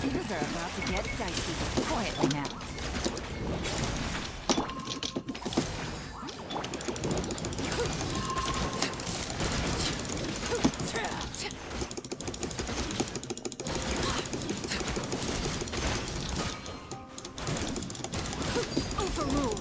Things are about to get dicey. Quietly now. Overruled.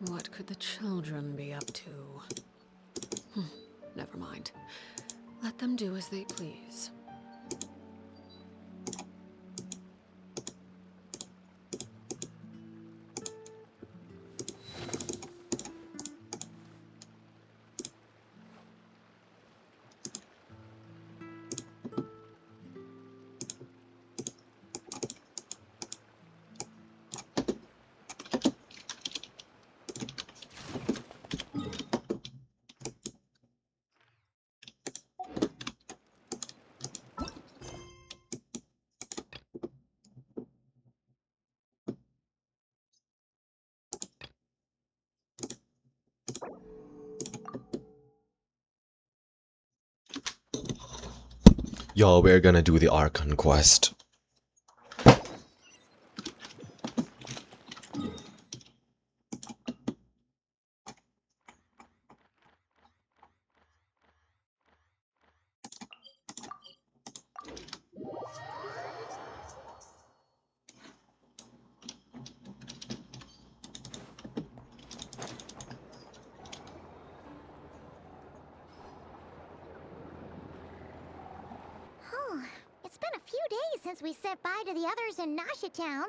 What could the children be up to? Never mind. Let them do as they please. Yo, we're gonna do the Archon quest. It's been a few days since we said bye to the others in Nasha Town.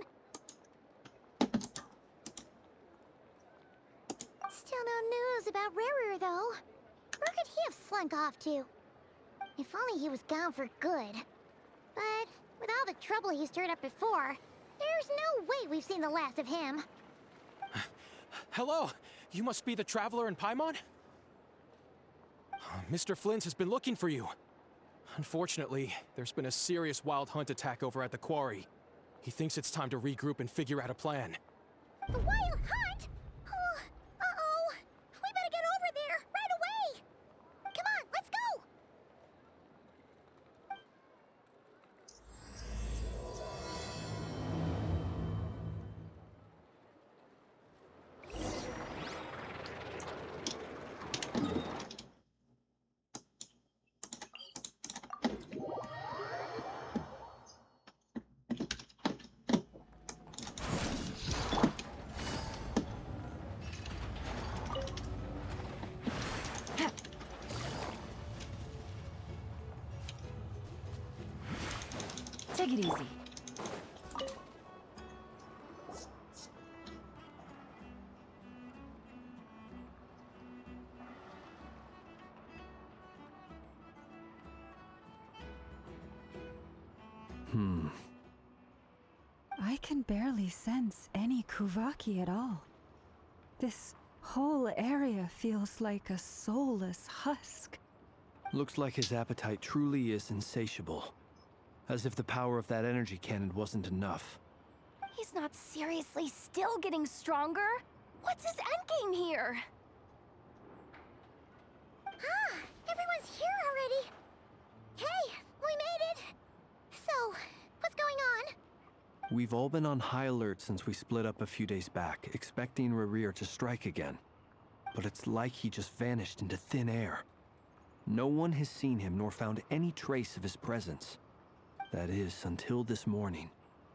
Still no news about Rarer, though. Where could he have slunk off to? If only he was gone for good. But with With all the trouble he stirred up before, there's no way we've seen the last of him. Hello! You must be the traveler in Paimon? Mr. Flynn has been looking for you. Unfortunately, there's been a serious wild hunt attack over at the quarry. He thinks it's time to regroup and figure out a plan. The wild hunt? Oh, uh-oh. We better get over there, right away! Come on, let's go! Take it easy. I can barely sense any Kuvaki at all. This whole area feels like a soulless husk. Looks like his appetite truly is insatiable. As if the power of that energy cannon wasn't enough. He's not seriously still getting stronger? What's his endgame here? Ah, everyone's here already. Hey, we made it. So, what's going on? We've all been on high alert since we split up a few days back, expecting Rerir to strike again. But it's like he just vanished into thin air. No one has seen him nor found any trace of his presence. That is, until this morning,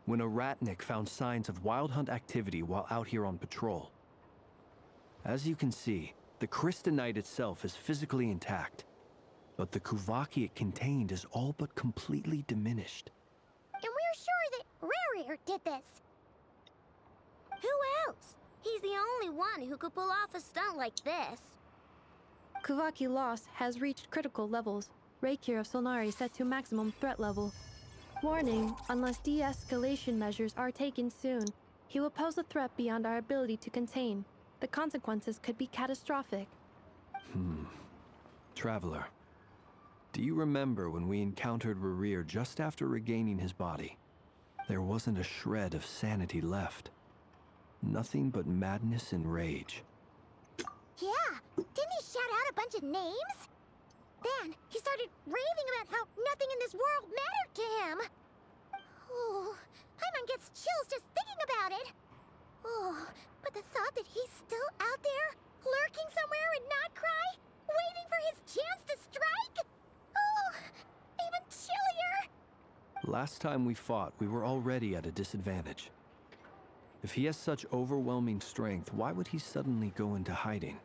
when a ratnik found signs of wild hunt activity while out here on patrol. As you can see, the crystalline itself is physically intact, but the Kuvaki it contained is all but completely diminished. And we're sure that Rerir did this. Who else? He's the only one who could pull off a stunt like this. Kuvaki loss has reached critical levels. Reikir of Solnari set to maximum threat level. Warning, unless de-escalation measures are taken soon, he will pose a threat beyond our ability to contain. The consequences could be catastrophic. Traveler, do you remember when we encountered Rerir just after regaining his body? There wasn't a shred of sanity left. Nothing but madness and rage. Yeah, didn't he shout out a bunch of names? Then he started raving about how nothing in this world mattered to him. Oh, Paimon gets chills just thinking about it. Oh, but the thought that he's still out there, lurking somewhere in Notcry, waiting for his chance to strike? Oh, even chillier. Last time we fought, we were already at a disadvantage. If he has such overwhelming strength, why would he suddenly go into hiding?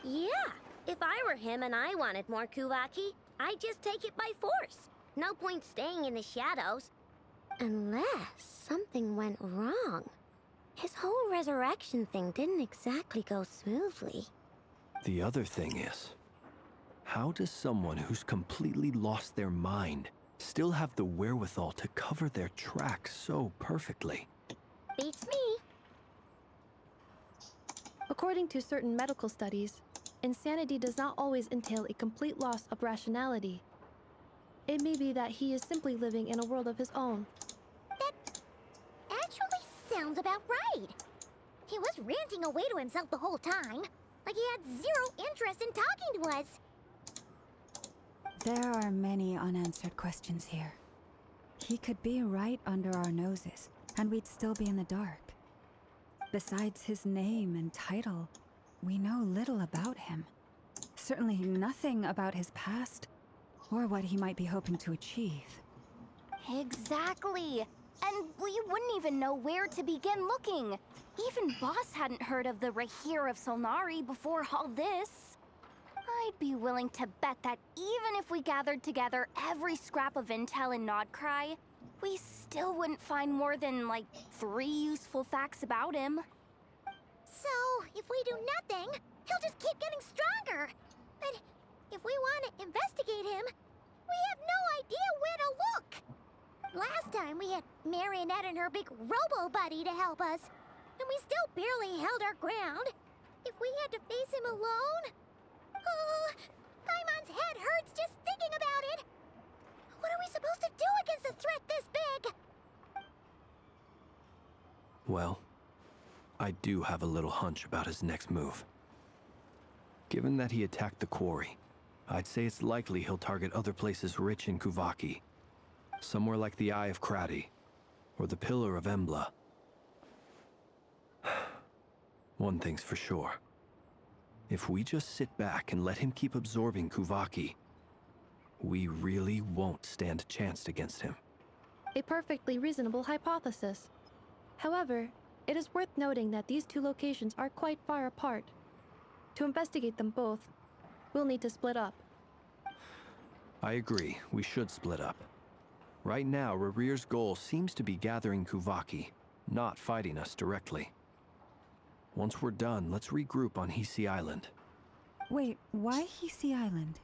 Yeah, if I were him and I wanted more Kuvaki, I'd just take it by force. No point staying in the shadows. Unless something went wrong. His whole resurrection thing didn't exactly go smoothly. The other thing is, how does someone who's completely lost their mind still have the wherewithal to cover their tracks so perfectly? Beats me. According to certain medical studies, insanity does not always entail a complete loss of rationality. It may be that he is simply living in a world of his own. That actually sounds about right. He was ranting away to himself the whole time, like he had zero interest in talking to us. There are many unanswered questions here. He could be right under our noses, and we'd still be in the dark. Besides his name and title, we know little about him. Certainly nothing about his past, or what he might be hoping to achieve. Exactly. And we wouldn't even know where to begin looking. Even Boss hadn't heard of the Reikir of Solnari before all this. I'd be willing to bet that even if we gathered together every scrap of intel in Nodcry, we still wouldn't find more than, like, 3 useful facts about him. So, if we do nothing, he'll just keep getting stronger. But if we want to investigate him, we have no idea where to look. Last time we had Marionette and her big robo-buddy to help us. And we still barely held our ground. If we had to face him alone... Oh, Paimon's head hurts just thinking about it. What are we supposed to do against a threat this big? Well, I do have a little hunch about his next move. Given that he attacked the quarry, I'd say it's likely he'll target other places rich in Kuvaki. Somewhere like the Eye of Krati, or the Pillar of Embla. One thing's for sure. If we just sit back and let him keep absorbing Kuvaki, we really won't stand a chance against him. A perfectly reasonable hypothesis. However, it is worth noting that these two locations are quite far apart. To investigate them both, we'll need to split up. I agree, we should split up. Right now, Rarir's goal seems to be gathering Kuvaki, not fighting us directly. Once we're done, let's regroup on Hisi Island. Wait, why Hisi Island?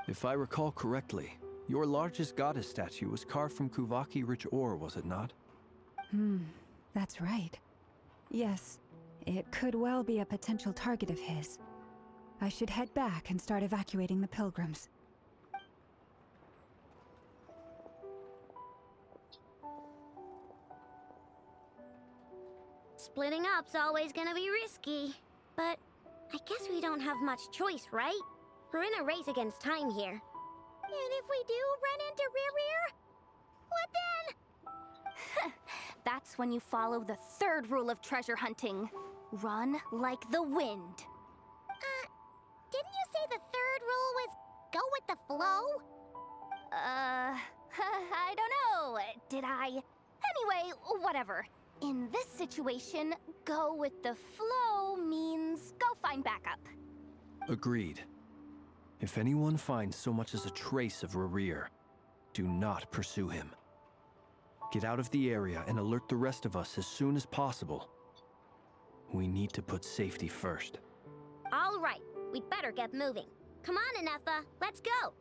If I recall correctly, your largest goddess statue was carved from Kuvaki-rich ore, was it not? That's right. Yes, it could well be a potential target of his. I should head back and start evacuating the pilgrims. Splitting up's always gonna be risky. But I guess we don't have much choice, right? We're in a race against time here. And if we do run into Rear, what then? That's when you follow the third rule of treasure hunting. Run like the wind. Didn't you say the third rule was go with the flow? I don't know. Did I? Anyway, whatever. In this situation, go with the flow means go find backup. Agreed. If anyone finds so much as a trace of Rarir, do not pursue him. Get out of the area and alert the rest of us as soon as possible. We need to put safety first. All right, we'd better get moving. Come on, Anefa, let's go.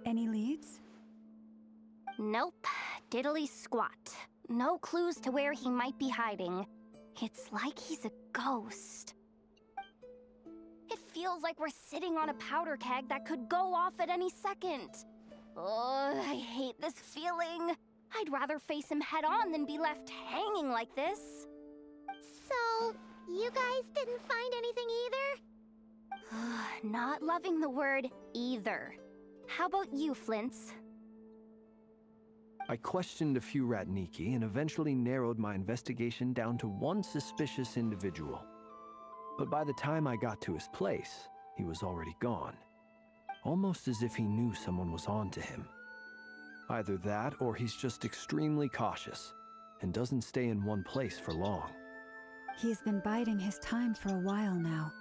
Any leads? Nope. Diddly squat. No clues to where he might be hiding. It's like he's a ghost. It feels like we're sitting on a powder keg that could go off at any second. Oh, I hate this feeling. I'd rather face him head on than be left hanging like this. So, you guys didn't find anything either? Not loving the word either. How about you, Flints? I questioned a few Ratniki and eventually narrowed my investigation down to one suspicious individual. But by the time I got to his place, he was already gone. Almost as if he knew someone was on to him. Either that or he's just extremely cautious and doesn't stay in one place for long. He's been biding his time for a while now.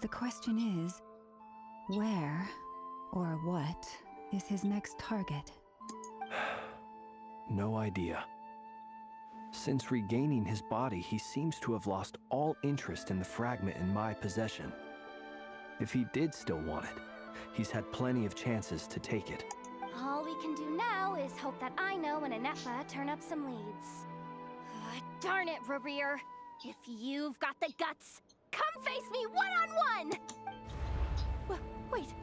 The question is, where or what is his next target? No idea. Since regaining his body, he seems to have lost all interest in the fragment in my possession. If he did still want it, he's had plenty of chances to take it. All we can do now is hope that Aino and Anefa turn up some leads. Darn it, Rarir! If you've got the guts, come face me one-on-one! Wait,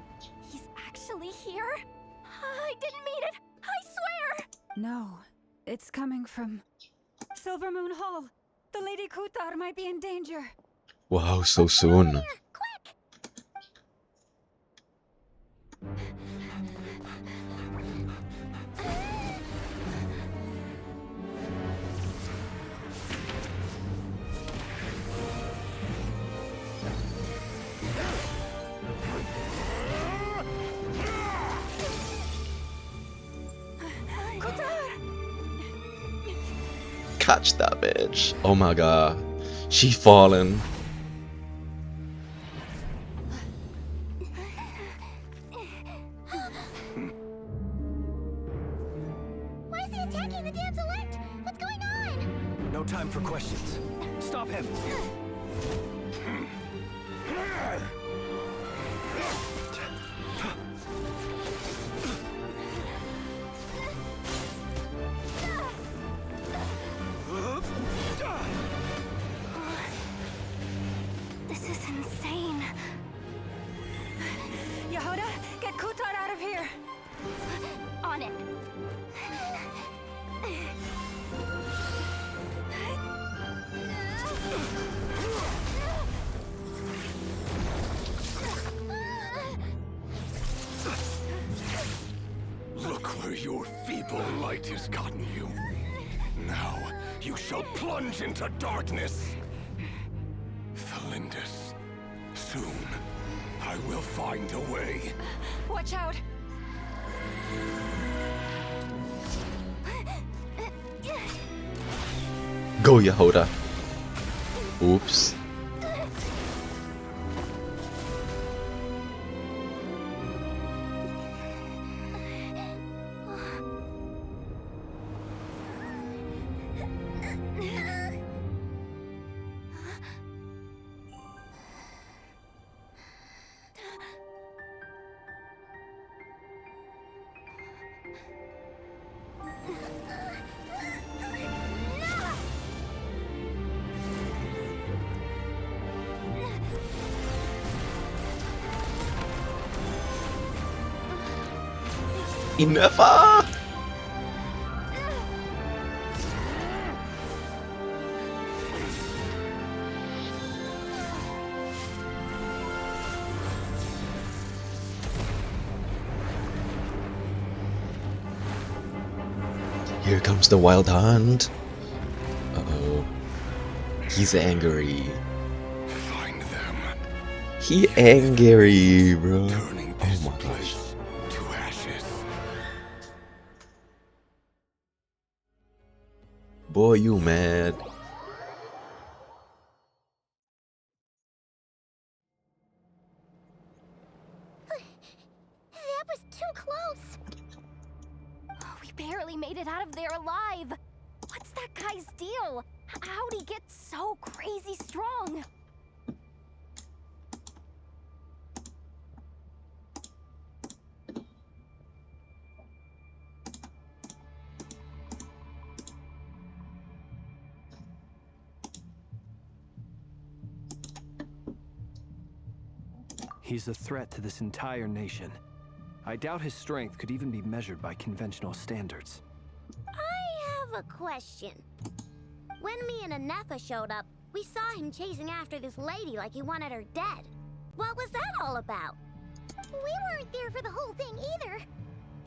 he's actually here? I didn't mean it! I swear! No, it's coming from Silver Moon Hall. The Lady Kutar might be in danger. Wow, so soon. Quick! catch that bitch. Oh my god. She fallen. Why is he attacking the damsel elect? What's going on? No time for questions. Stop him! This is insane. Yehuda, get Kutar out of here! On it. Look where your feeble light has gotten you. Now you shall plunge into darkness. Felindus, soon I will find a way. Watch out! Go, Yehuda. Oops. Enough! Here comes the wild hunt. Uh-oh. He's angry. Find them. He angry, bro. Turning Oh this my gosh. place to ashes. Boy, you mad. That was too close. We barely made it out of there alive. What's that guy's deal? How'd he get so crazy strong? He's a threat to this entire nation. I doubt his strength could even be measured by conventional standards. I have a question. When me and Anetha showed up, we saw him chasing after this lady like he wanted her dead. What was that all about? We weren't there for the whole thing either.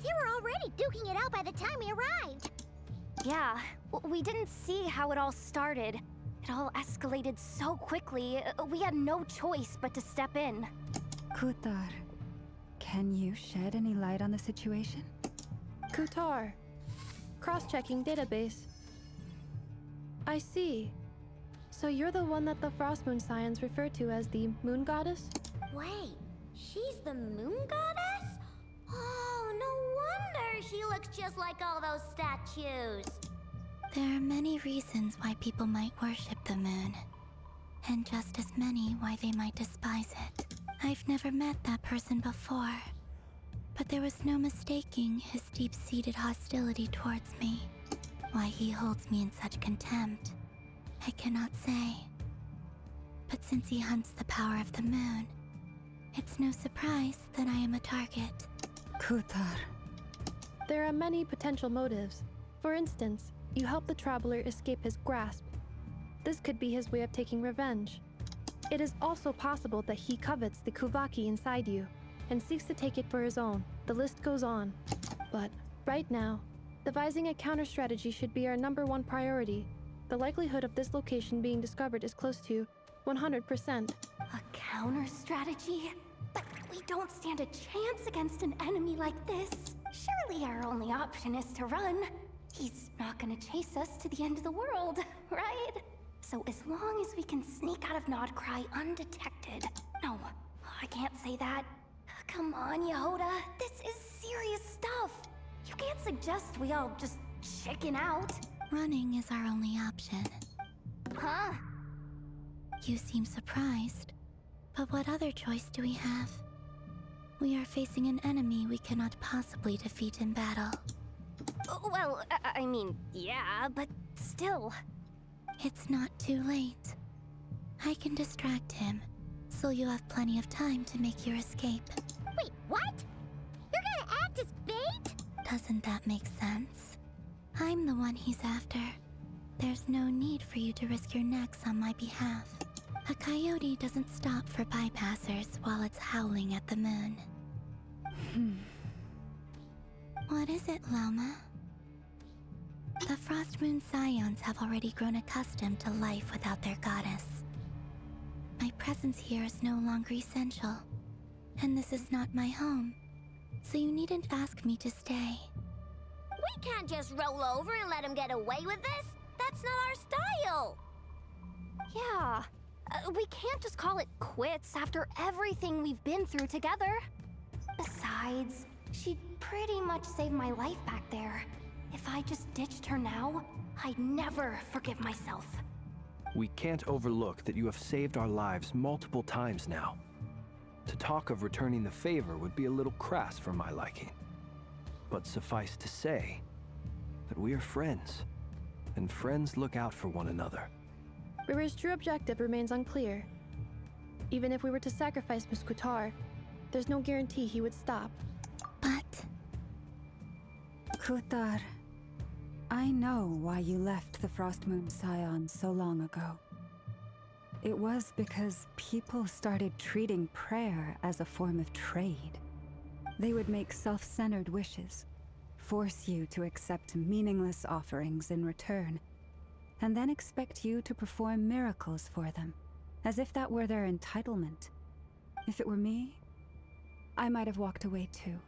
They were already duking it out by the time we arrived. Yeah, we didn't see how it all started. It all escalated so quickly, we had no choice but to step in. Kutar, can you shed any light on the situation? Kutar. Cross-checking database. I see. So you're the one that the Frost Moon Scions refer to as the Moon Goddess? Wait, she's the moon goddess? Oh, no wonder she looks just like all those statues. There are many reasons why people might worship the moon, and just as many why they might despise it. I've never met that person before, but there was no mistaking his deep-seated hostility towards me. Why he holds me in such contempt, I cannot say. But since he hunts the power of the moon, it's no surprise that I am a target. Kutar. There are many potential motives. For instance, you help the Traveler escape his grasp. This could be his way of taking revenge. It is also possible that he covets the Kuvaki inside you and seeks to take it for his own. The list goes on. But right now, devising a counter-strategy should be our #1 priority. The likelihood of this location being discovered is close to 100%. A counter strategy? But we don't stand a chance against an enemy like this. Surely our only option is to run. He's not gonna chase us to the end of the world, right? So as long as we can sneak out of Nodcry undetected... No, I can't say that. Come on, Yehoda. This is serious stuff. You can't suggest we all just chicken out. Running is our only option. Huh? You seem surprised. But what other choice do we have? We are facing an enemy we cannot possibly defeat in battle. Well, I mean, yeah, but still. It's not too late. I can distract him, so you have plenty of time to make your escape. Wait, what? You're gonna act as bait? Doesn't that make sense? I'm the one he's after. There's no need for you to risk your necks on my behalf. A coyote doesn't stop for bypassers while it's howling at the moon. What is it, Loma? The Frost Moon Scions have already grown accustomed to life without their goddess. My presence here is no longer essential, and this is not my home, so you needn't ask me to stay. We can't just roll over and let him get away with this. That's not our style. Yeah, we can't just call it quits after everything we've been through together. Besides, she'd pretty much saved my life back there. If I just ditched her now, I'd never forgive myself. We can't overlook that you have saved our lives multiple times now. To talk of returning the favor would be a little crass for my liking. But suffice to say that we are friends, and friends look out for one another. River's true objective remains unclear. Even if we were to sacrifice Muskutar, there's no guarantee he would stop. But... Kutar, I know why you left the Frost Moon Scions so long ago. It was because people started treating prayer as a form of trade. They would make self-centered wishes, force you to accept meaningless offerings in return, and then expect you to perform miracles for them, as if that were their entitlement. If it were me, I might have walked away too.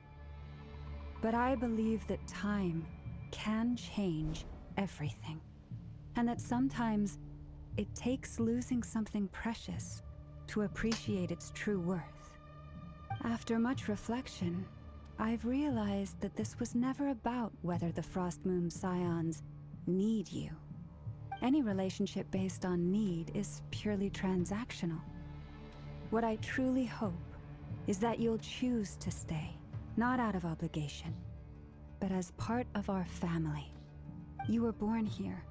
But I believe that time can change everything, and that sometimes it takes losing something precious to appreciate its true worth. After much reflection, I've realized that this was never about whether the Frost Moon Scions need you. Any relationship based on need is purely transactional. What I truly hope is that you'll choose to stay, not out of obligation, but as part of our family. You were born here,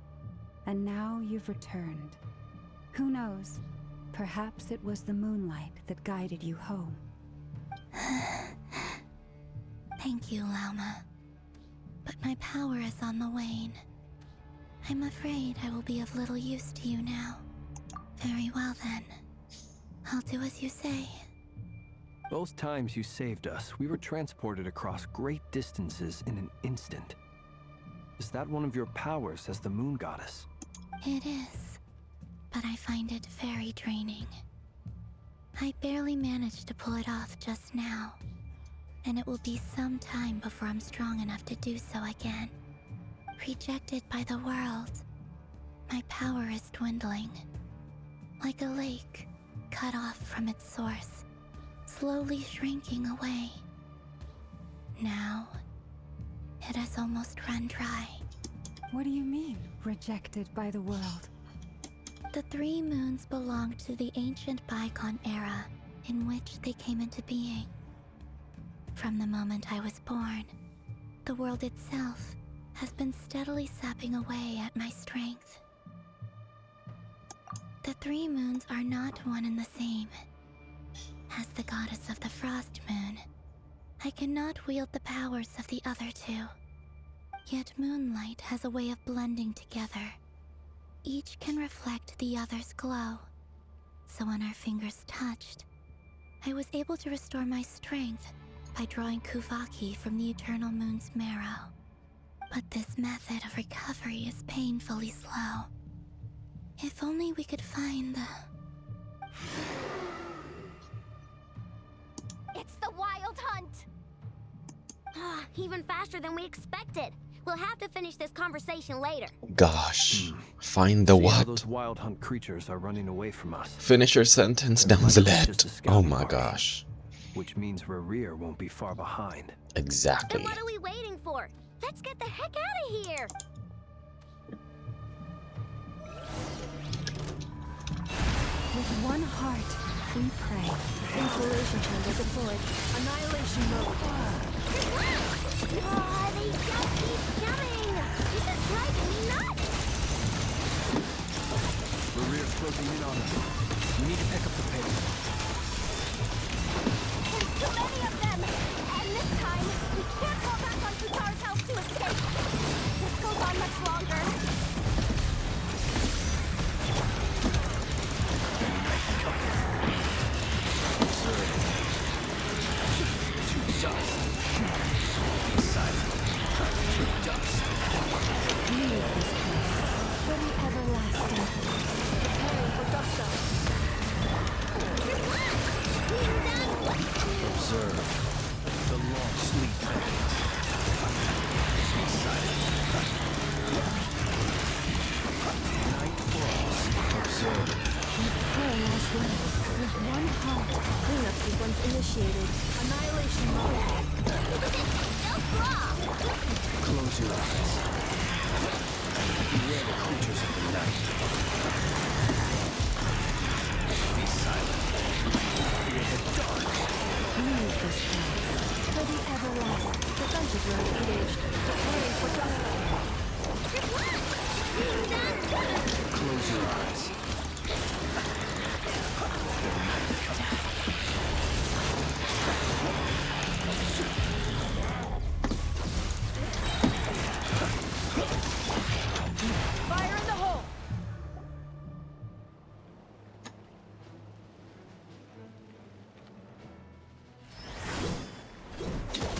and now you've returned. Who knows? Perhaps it was the moonlight that guided you home. Thank you, Lauma. But my power is on the wane. I'm afraid I will be of little use to you now. Very well then. I'll do as you say. Both times you saved us, we were transported across great distances in an instant. Is that one of your powers as the Moon Goddess? It is, but I find it very draining. I barely managed to pull it off just now, and it will be some time before I'm strong enough to do so again. Rejected by the world, my power is dwindling. Like a lake cut off from its source, slowly shrinking away. Now, it has almost run dry. What do you mean, rejected by the world? The 3 moons belonged to the ancient bygone era in which they came into being. From the moment I was born, the world itself has been steadily sapping away at my strength. The 3 moons are not one and the same. As the goddess of the Frost Moon, I cannot wield the powers of the other 2. Yet moonlight has a way of blending together. Each can reflect the other's glow. So when our fingers touched, I was able to restore my strength by drawing Kuvaki from the Eternal Moon's marrow. But this method of recovery is painfully slow. If only we could find the... It's the Wild Hunt! Even faster than we expected. We'll have to finish this conversation later. Gosh. Find the See how what? those wild hunt creatures are running away from us. Finish your sentence, There might be damselet. just a Oh scouting my party, gosh. which means Rerir won't be far behind. Then Exactly. what are we waiting for? Let's get the heck out of here! With one heart, we pray. Installation chamber deployed. Annihilation mode. Oh, they just keep coming! This is driving me nuts! Rerir's closing in on us. We need to pick up the pace. There's too many of them! And this time, we can't fall back on Futar's house to escape! This goes on much longer. For the everlasting. Preparing for dust up. Observe the long sleep fades. Be silent. Night falls. Observe. Paralyzed level. With one heart. Cleanup sequence initiated. Annihilation mode. Close your eyes. Beware the creatures of the night. Be silent. Fear the dark. Leave this place. For the everlasting. Defensive mode engaged. Preparing for dust up. Close your eyes. Fire in the hole.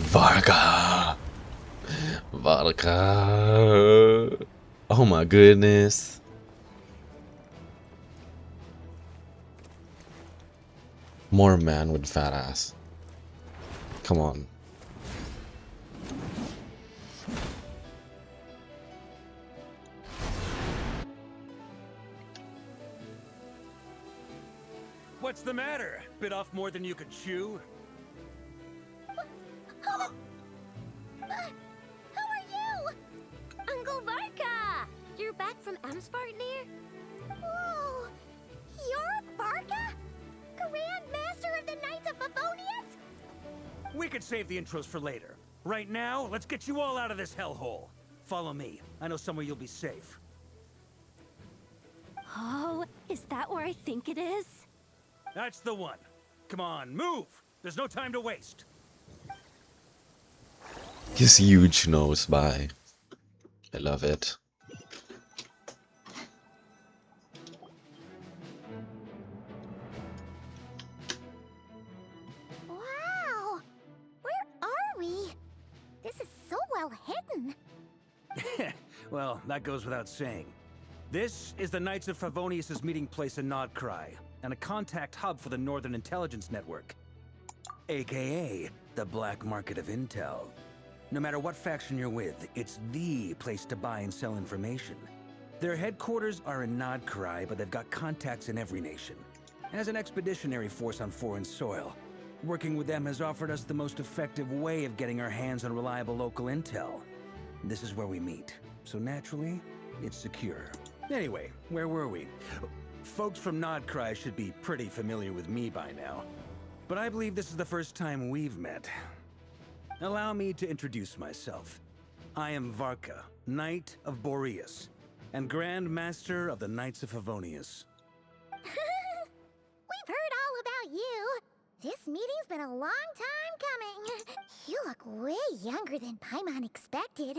Varga. Varga. Oh my goodness. More man with fat ass. Come on. What's the matter? Bit off more than you could chew? Who are you? Uncle Varka! You're back from Amsvartnir? Whoa! You're Varka? Grand Master of the Knights of Favonius? We could save the intros for later. Right now, let's get you all out of this hellhole. Follow me. I know somewhere you'll be safe. Oh, is that where I think it is? That's the one. Come on, move! There's no time to waste. His huge nose, bye. I love it. Wow! Where are we? This is so well hidden. Well, that goes without saying. This is the Knights of Favonius' meeting place in Nodcry, and a contact hub for the Northern Intelligence Network. AKA, the black market of intel. No matter what faction you're with, it's the place to buy and sell information. Their headquarters are in Nodcry, but they've got contacts in every nation. As an expeditionary force on foreign soil, working with them has offered us the most effective way of getting our hands on reliable local intel. This is where we meet, so naturally, it's secure. Anyway, where were we? Folks from Nodcry should be pretty familiar with me by now, but I believe this is the first time we've met. Allow me to introduce myself. I am Varka, Knight of Boreas, and Grand Master of the Knights of Favonius. We've heard all about you. This meeting's been a long time coming. You look way younger than Paimon expected.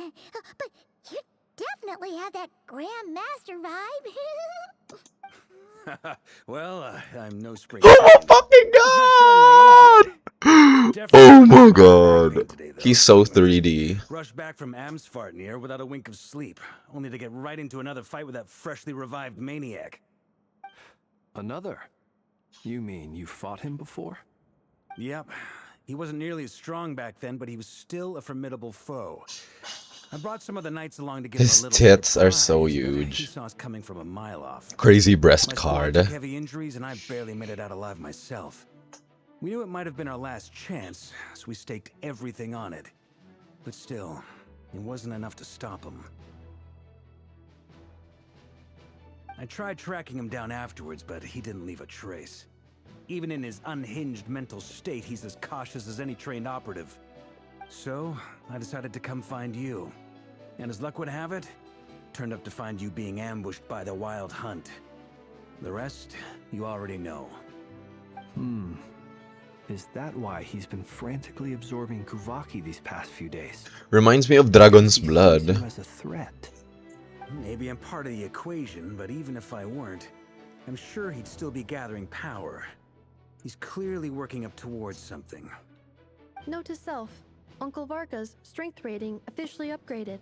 But you definitely have that Grand Master vibe. Well, I'm no spring. Oh my fucking god! Oh my god. He's so 3D. Rushed back from Amsvartnir without a wink of sleep, only to get right into another fight with that freshly revived maniac. Another? You mean you fought him before? Yep. He wasn't nearly as strong back then, but he was still a formidable foe. I brought some of the knights along to give His him a little tits are surprise, so but He huge. saw us coming from a mile off. Crazy breast My squad card. took heavy injuries, and I barely made it out alive myself. We knew it might have been our last chance, so we staked everything on it. But still, it wasn't enough to stop him. I tried tracking him down afterwards, but he didn't leave a trace. Even in his unhinged mental state, he's as cautious as any trained operative. So, I decided to come find you. And as luck would have it, turned up to find you being ambushed by the Wild Hunt. The rest, you already know. Is that why he's been frantically absorbing Kuvaki these past few days? Reminds me of Dragon's He sees Blood. him as a threat. Maybe I'm part of the equation, but even if I weren't, I'm sure he'd still be gathering power. He's clearly working up towards something. Note to self, Uncle Varka's strength rating officially upgraded.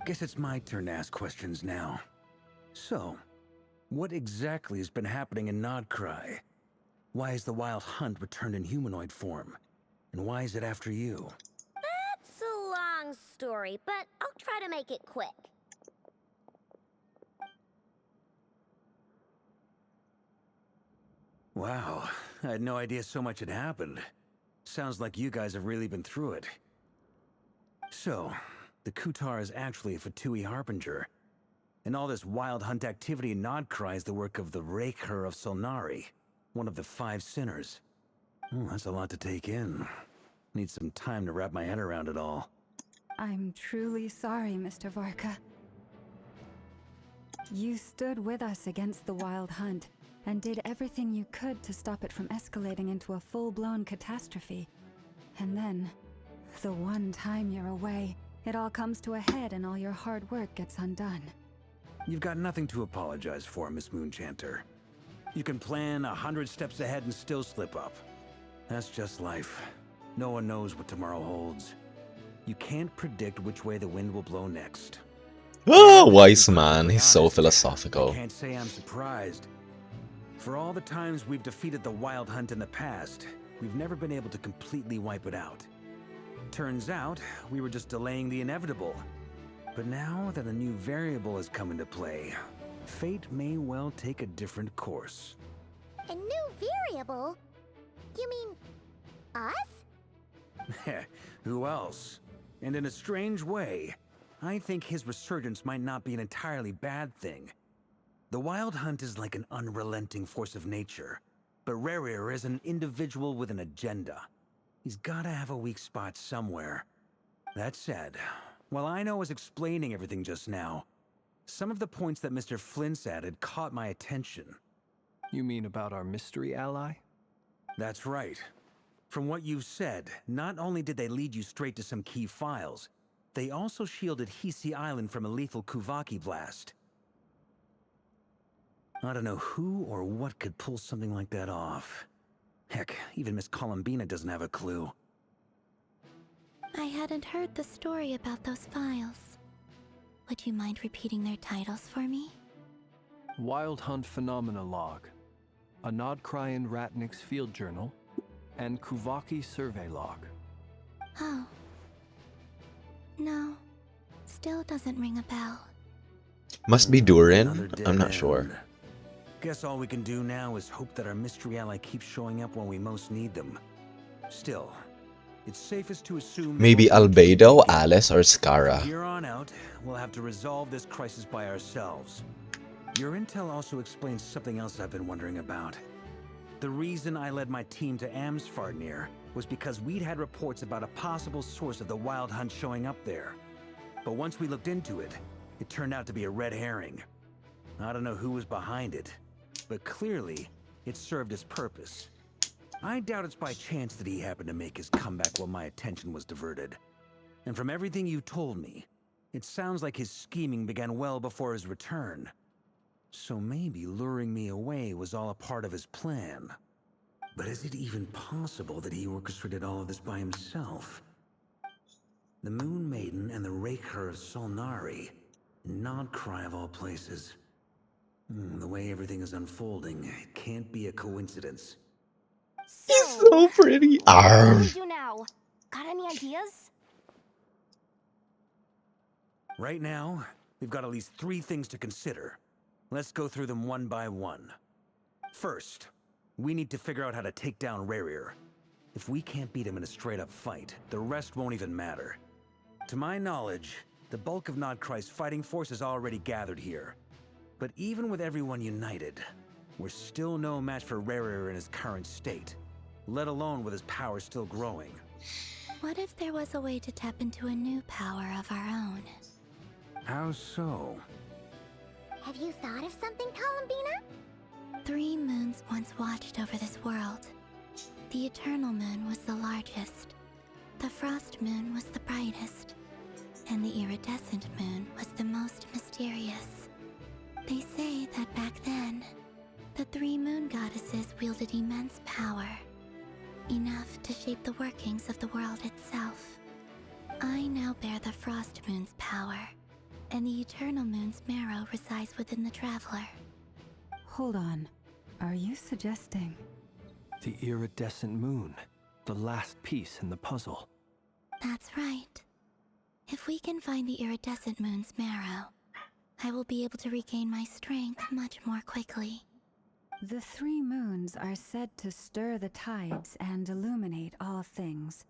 Guess it's my turn to ask questions now. So, what exactly has been happening in Nodcry? Why has the Wild Hunt returned in humanoid form? And why is it after you? That's a long story, but I'll try to make it quick. Wow, I had no idea so much had happened. Sounds like you guys have really been through it. So, the Kutar is actually a Fatui Harbinger. And all this Wild Hunt activity in Nodcry is the work of the Raker of Solnari, one of the 5 sinners. That's a lot to take in. Need some time to wrap my head around it all. I'm truly sorry, Mr. Varka. You stood with us against the Wild Hunt and did everything you could to stop it from escalating into a full-blown catastrophe. And then, the one time you're away, it all comes to a head and all your hard work gets undone. You've got nothing to apologize for, Miss Moonchanter. You can plan 100 steps ahead and still slip up. That's just life. No one knows what tomorrow holds. You can't predict which way the wind will blow next. Oh, wise man. He's so I philosophical. can't say I'm surprised. For all the times we've defeated the Wild Hunt in the past, we've never been able to completely wipe it out. Turns out, we were just delaying the inevitable. But now that a new variable has come into play, fate may well take a different course. A new variable? You mean us? Who else? And in a strange way, I think his resurgence might not be an entirely bad thing. The Wild Hunt is like an unrelenting force of nature, but Rerir is an individual with an agenda. He's gotta have a weak spot somewhere. That said, while I was explaining everything just now, some of the points that Mr. Flint's added caught my attention. You mean about our mystery ally? That's right. From what you've said, not only did they lead you straight to some key files, they also shielded Hisi Island from a lethal Kuvaki blast. I don't know who or what could pull something like that off. Heck, even Miss Columbina doesn't have a clue. I hadn't heard the story about those files. Would you mind repeating their titles for me? Wild Hunt Phenomena Log, a Nodcryan Ratnik's Field Journal, and Kuvaki Survey Log. Oh. No. Still doesn't ring a bell. Must be Durin? Another dead I'm not end. sure. Guess all we can do now is hope that our mystery ally keeps showing up when we most need them. Still, it's safest to assume... Maybe Albedo, Alice, or Skara. From here on out, we'll have to resolve this crisis by ourselves. Your intel also explains something else I've been wondering about. The reason I led my team to Amsfarnir was because we'd had reports about a possible source of the Wild Hunt showing up there. But once we looked into it, it turned out to be a red herring. I don't know who was behind it, but clearly, it served its purpose. I doubt it's by chance that he happened to make his comeback while my attention was diverted. And from everything you told me, it sounds like his scheming began well before his return. So maybe luring me away was all a part of his plan. But is it even possible that he orchestrated all of this by himself? The Moon Maiden and the Raker of Solnari, Nodcry of all places. The way everything is unfolding, it can't be a coincidence. He's so pretty. What do Arr. we do now? Got any ideas? Right now, we've got at least 3 things to consider. Let's go through them one by one. First, we need to figure out how to take down Rerir. If we can't beat him in a straight-up fight, the rest won't even matter. To my knowledge, the bulk of Nodcry's fighting force is already gathered here. But even with everyone united, we're still no match for Rerir in his current state, let alone with his power still growing. What if there was a way to tap into a new power of our own? How so? Have you thought of something, Columbina? 3 moons once watched over this world. The Eternal Moon was the largest. The Frost Moon was the brightest. And the Iridescent Moon was the most mysterious. They say that back then, the 3 moon goddesses wielded immense power. Enough to shape the workings of the world itself. I now bear the Frost Moon's power, and the Eternal Moon's marrow resides within the Traveler. Hold on. Are you suggesting? The iridescent moon. The last piece in the puzzle. That's right. If we can find the Iridescent Moon's marrow, I will be able to regain my strength much more quickly. The 3 moons are said to stir the tides and illuminate all things.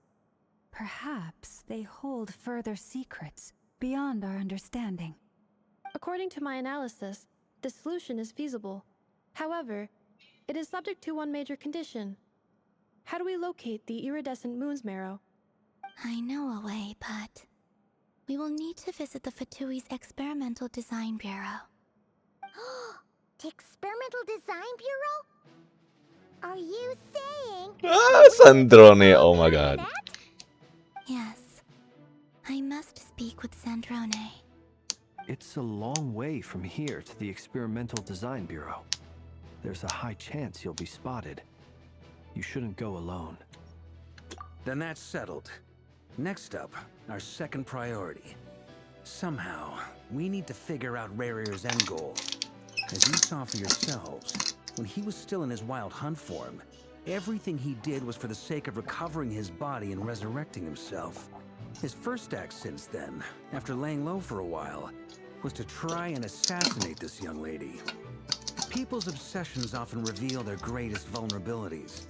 Perhaps they hold further secrets beyond our understanding. According to my analysis, this solution is feasible. However, it is subject to one major condition. How do we locate the Iridescent Moon's marrow? I know a way, but we will need to visit the Fatui's Experimental Design Bureau. The Experimental Design Bureau? Are you saying... Sandrone, oh my god. Yes. I must speak with Sandrone. It's a long way from here to the Experimental Design Bureau. There's a high chance you'll be spotted. You shouldn't go alone. Then that's settled. Next up, our second priority. Somehow, we need to figure out Rerir's end goal. As you saw for yourselves, when he was still in his wild hunt form, everything he did was for the sake of recovering his body and resurrecting himself. His first act since then, after laying low for a while, was to try and assassinate this young lady. People's obsessions often reveal their greatest vulnerabilities.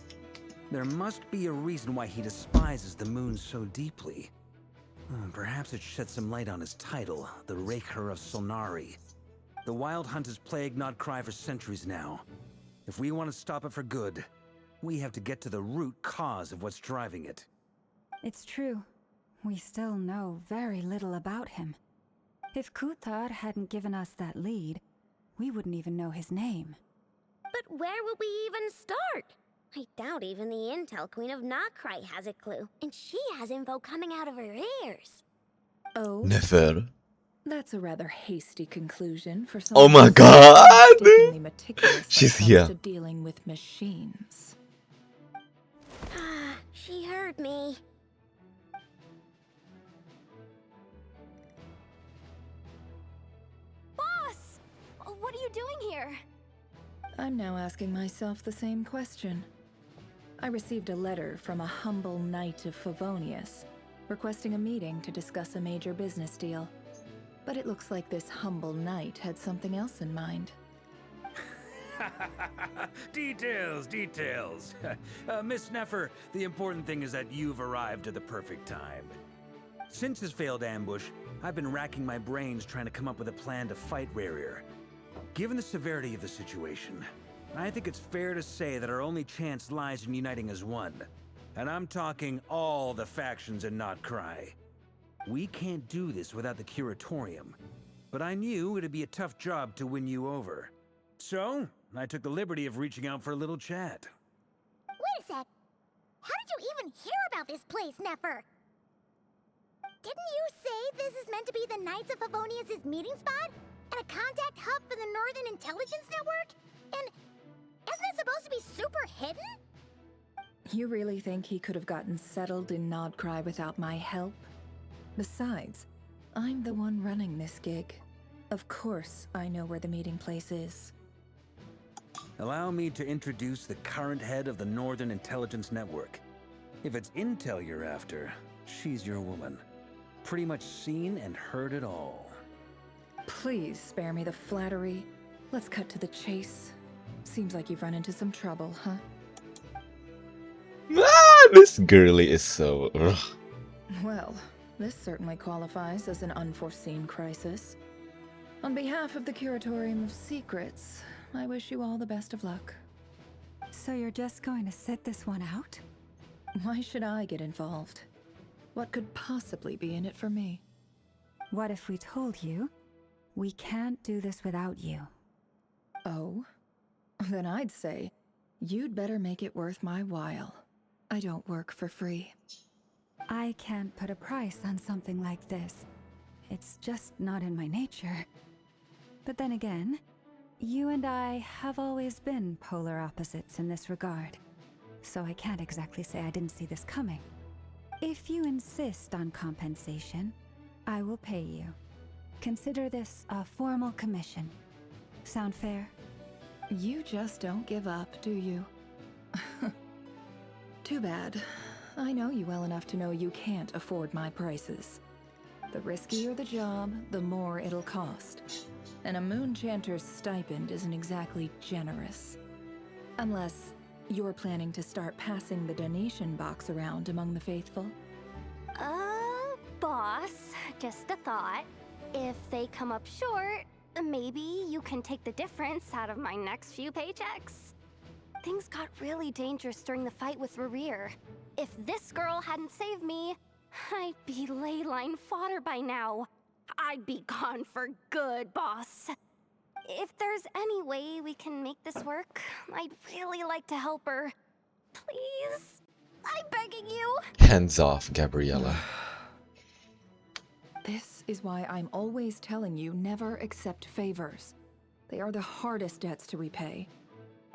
There must be a reason why he despises the moon so deeply. Perhaps it sheds some light on his title, the Raker of Solnari. The Wild Hunt has plagued Nodcry for centuries now. If we want to stop it for good, we have to get to the root cause of what's driving it. It's true. We still know very little about him. If Kuthar hadn't given us that lead, we wouldn't even know his name. But where would we even start? I doubt even the Intel Queen of Nodcry has a clue, and she has info coming out of her ears. Oh, Nefer. that's a rather hasty conclusion for Oh someone my who's god! painstakingly meticulous when She's it comes here. to dealing with machines. She heard me. Boss! What are you doing here? I'm now asking myself the same question. I received a letter from a humble knight of Favonius, requesting a meeting to discuss a major business deal. But it looks like this humble knight had something else in mind. Details, details. Miss Nefer, the important thing is that you've arrived at the perfect time. Since his failed ambush, I've been racking my brains trying to come up with a plan to fight Rerir. Given the severity of the situation, I think it's fair to say that our only chance lies in uniting as one. And I'm talking all the factions in Nodcry. We can't do this without the Curatorium, but I knew it'd be a tough job to win you over. So, I took the liberty of reaching out for a little chat. Wait a sec. How did you even hear about this place, Nefer? Didn't you say this is meant to be the Knights of Favonius' meeting spot? And a contact hub for the Northern Intelligence Network? And isn't it supposed to be super hidden? You really think he could have gotten settled in Nodcry without my help? Besides, I'm the one running this gig. Of course I know where the meeting place is. Allow me to introduce the current head of the Northern Intelligence Network. If it's intel you're after, she's your woman. pretty much seen and heard it all. Please spare me the flattery. Let's cut to the chase. Seems like you've run into some trouble, huh? Ah, this girly is so... Ugh. Well, this certainly qualifies as an unforeseen crisis. On behalf of the Curatorium of Secrets, I wish you all the best of luck. So you're just going to sit this one out? Why should I get involved? What could possibly be in it for me? What if we told you we can't do this without you? Oh? Then I'd say you'd better make it worth my while. I don't work for free. I can't put a price on something like this. It's just not in my nature. But then again, you and I have always been polar opposites in this regard. So I can't exactly say I didn't see this coming. If you insist on compensation, I will pay you. Consider this a formal commission. Sound fair? You just don't give up, do you? Too bad. I know you well enough to know you can't afford my prices. The riskier the job, the more it'll cost. And a Moonchanter's stipend isn't exactly generous. Unless you're planning to start passing the donation box around among the faithful. Boss, just a thought. If they come up short, maybe you can take the difference out of my next few paychecks. Things got really dangerous during the fight with Rerir. If this girl hadn't saved me, I'd be ley line fodder by now. I'd be gone for good, boss. If there's any way we can make this work, I'd really like to help her. Please? I'm begging you. Hands off, Gabriella. This is why I'm always telling you never accept favors. They are the hardest debts to repay.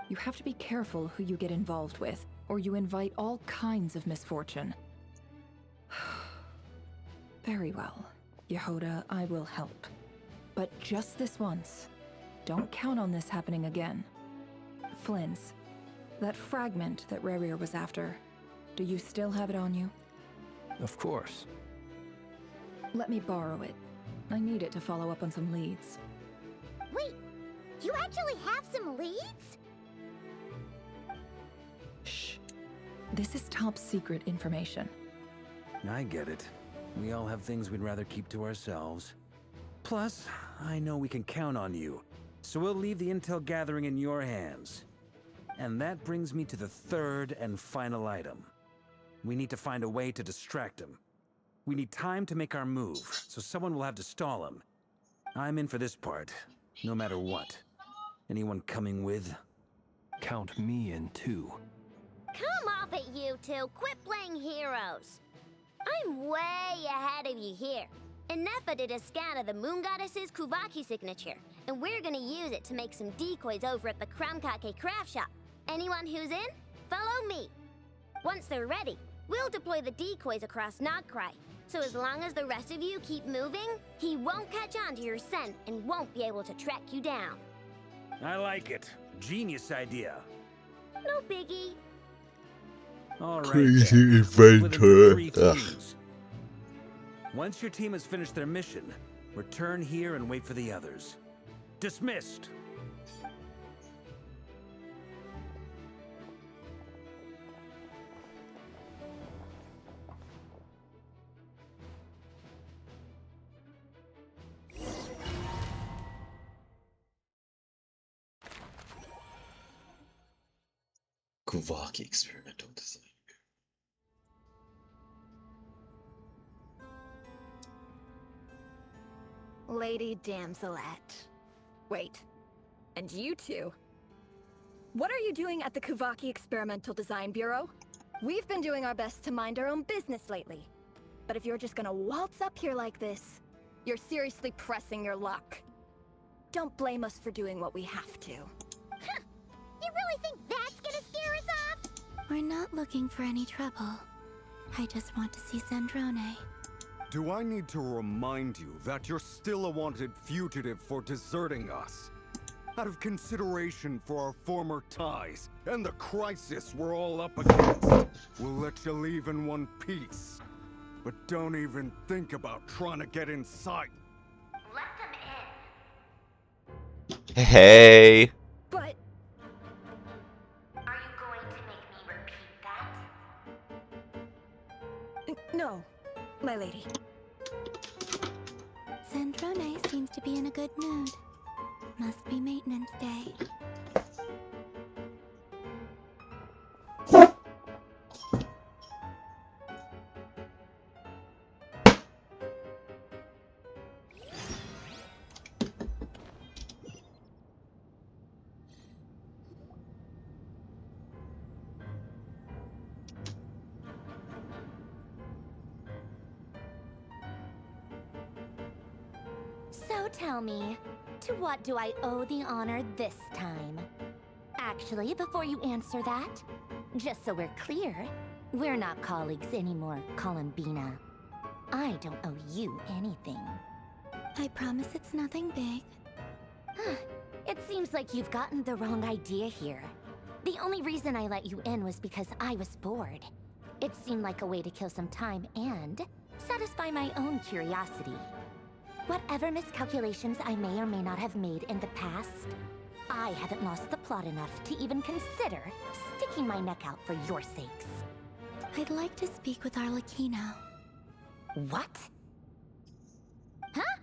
You have to be careful who you get involved with, or you invite all kinds of misfortune. Very well, Yehoda, I will help. But just this once. Don't count on this happening again. Flynn's, that fragment that Rerir was after, do you still have it on you? Of course. Let me borrow it. I need it to follow up on some leads. Wait, you actually have some leads? Shh. This is top secret information. I get it. We all have things we'd rather keep to ourselves. Plus, I know we can count on you, so we'll leave the intel gathering in your hands. And that brings me to the third and final item. We need to find a way to distract him. We need time to make our move, so someone will have to stall him. I'm in for this part, no matter what. Anyone coming with? Count me in too. Come off it, you two. Quit playing heroes. I'm way ahead of you here. Nefa did a scan of the Moon Goddess's Kuvaki signature, and we're gonna use it to make some decoys over at the Kramkake craft shop. Anyone who's in, follow me. Once they're ready, we'll deploy the decoys across Nogcry. So as long as the rest of you keep moving, he won't catch on to your scent and won't be able to track you down. I like it. Genius idea. No biggie. All right, Crazy then. Split into inventor. 3 Ugh. teams. Once your team has finished their mission, return here and wait for the others. Dismissed. Kuvaki experimental design. Lady Damselette. Wait, and you two? What are you doing at the Kuvaki Experimental Design Bureau? We've been doing our best to mind our own business lately. But if you're just gonna waltz up here like this, you're seriously pressing your luck. Don't blame us for doing what we have to. You really think that's gonna scare us off? We're not looking for any trouble. I just want to see Zandrone. Do I need to remind you that you're still a wanted fugitive for deserting us? Out of consideration for our former ties and the crisis we're all up against, we'll let you leave in one piece. But don't even think about trying to get inside. Let them in. Hey. But Are you going to make me repeat that? no, my lady. Sandrone seems to be in a good mood. Must be maintenance day. So tell me, to what do I owe the honor this time? Actually, before you answer that, just so we're clear, we're not colleagues anymore, Columbina. I don't owe you anything. I promise it's nothing big. It seems like you've gotten the wrong idea here. The only reason I let you in was because I was bored. It seemed like a way to kill some time and satisfy my own curiosity. Whatever miscalculations I may or may not have made in the past, I haven't lost the plot enough to even consider sticking my neck out for your sakes. I'd like to speak with Arlecchino. What? Huh?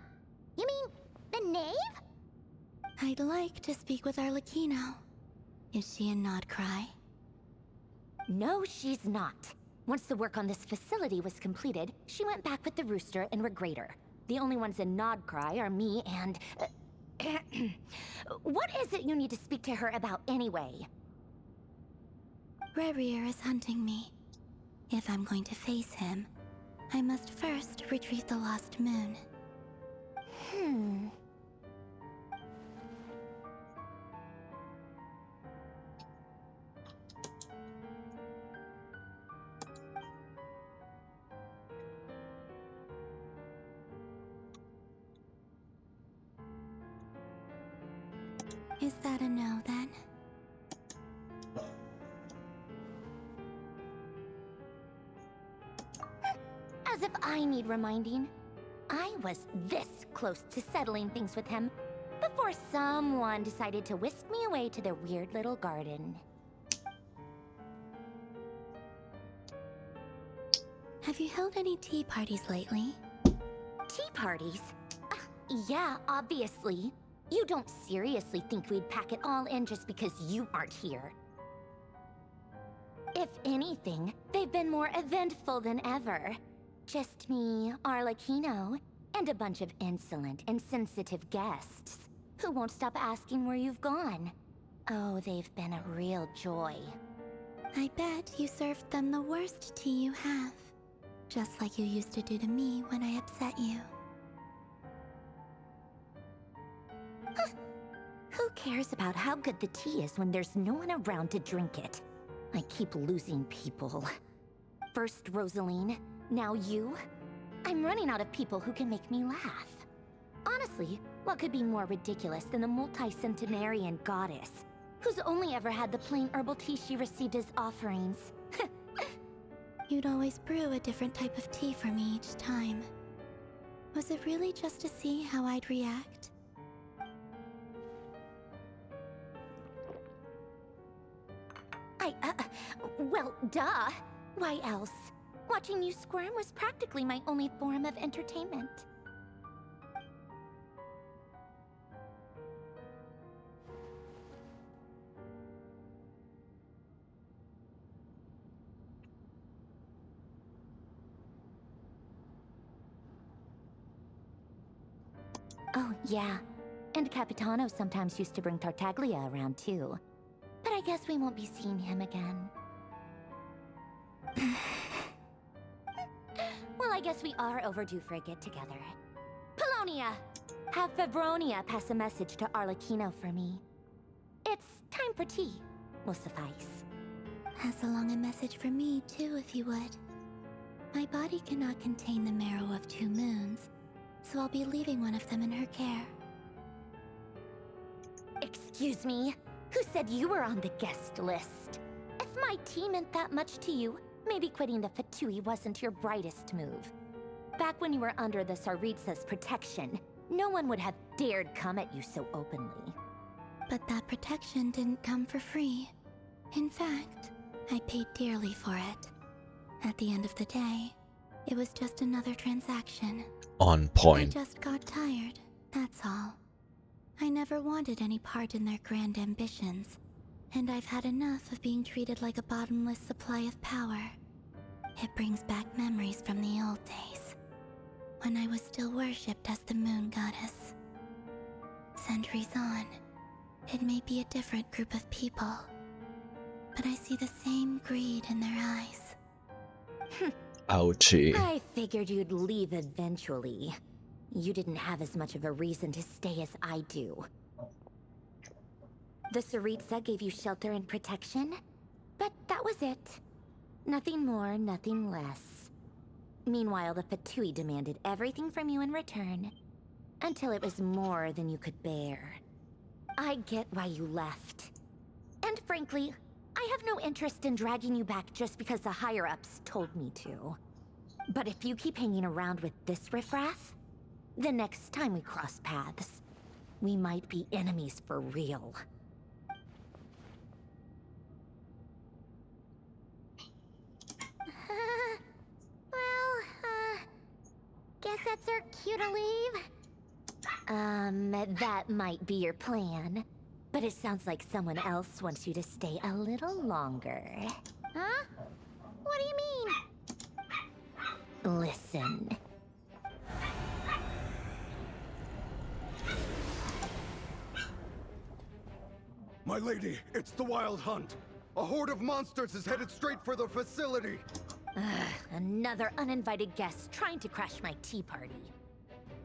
You mean the knave? I'd like to speak with Arlecchino. Is she in Nodcry? No, she's not. Once the work on this facility was completed, she went back with the Rooster and Regrator. The only ones in Nodcry are me and... what is it you need to speak to her about anyway? Rerir is hunting me. If I'm going to face him, I must first retrieve the lost moon. Is that a no, then? As if I need reminding. I was this close to settling things with him before someone decided to whisk me away to their weird little garden. Have you held any tea parties lately? Tea parties? Yeah, obviously. You don't seriously think we'd pack it all in just because you aren't here. If anything, they've been more eventful than ever. Just me, Arlecchino, and a bunch of insolent and sensitive guests who won't stop asking where you've gone. Oh, they've been a real joy. I bet you served them the worst tea you have. Just like you used to do to me when I upset you. Who cares about how good the tea is when there's no one around to drink it? I keep losing people. First Rosaline, now you. I'm running out of people who can make me laugh. Honestly, what could be more ridiculous than the multi-centenarian goddess, who's only ever had the plain herbal tea she received as offerings? You'd always brew a different type of tea for me each time. Was it really just to see how I'd react? Well, duh. Why else? Watching you squirm was practically my only form of entertainment. Oh, yeah. And Capitano sometimes used to bring Tartaglia around, too. But I guess we won't be seeing him again. Well, I guess we are overdue for a get-together. Polonia! Have Febronia pass a message to Arlecchino for me. It's time for tea. Will suffice. Pass along a message for me, too, if you would. My body cannot contain the marrow of 2 moons, so I'll be leaving one of them in her care. Excuse me? Who said you were on the guest list? If my tea meant that much to you, maybe quitting the Fatui wasn't your brightest move. Back when you were under the Tsaritsa's protection, no one would have dared come at you so openly. But that protection didn't come for free. In fact, I paid dearly for it. At the end of the day, it was just another transaction. On point. I just got tired, that's all. I never wanted any part in their grand ambitions, and I've had enough of being treated like a bottomless supply of power. It brings back memories from the old days, when I was still worshipped as the moon goddess. Centuries on, it may be a different group of people, but I see the same greed in their eyes. Ouchie. I figured you'd leave eventually. You didn't have as much of a reason to stay as I do. The Tsaritsa gave you shelter and protection, but that was it. Nothing more, nothing less. Meanwhile, the Fatui demanded everything from you in return, until it was more than you could bear. I get why you left. And frankly, I have no interest in dragging you back just because the higher-ups told me to. But if you keep hanging around with this riffraff, the next time we cross paths, we might be enemies for real. Guess that's our cue to leave? That might be your plan. But it sounds like someone else wants you to stay a little longer. Huh? What do you mean? Listen. My lady, it's the Wild Hunt. A horde of monsters is headed straight for the facility. Another uninvited guest trying to crash my tea party.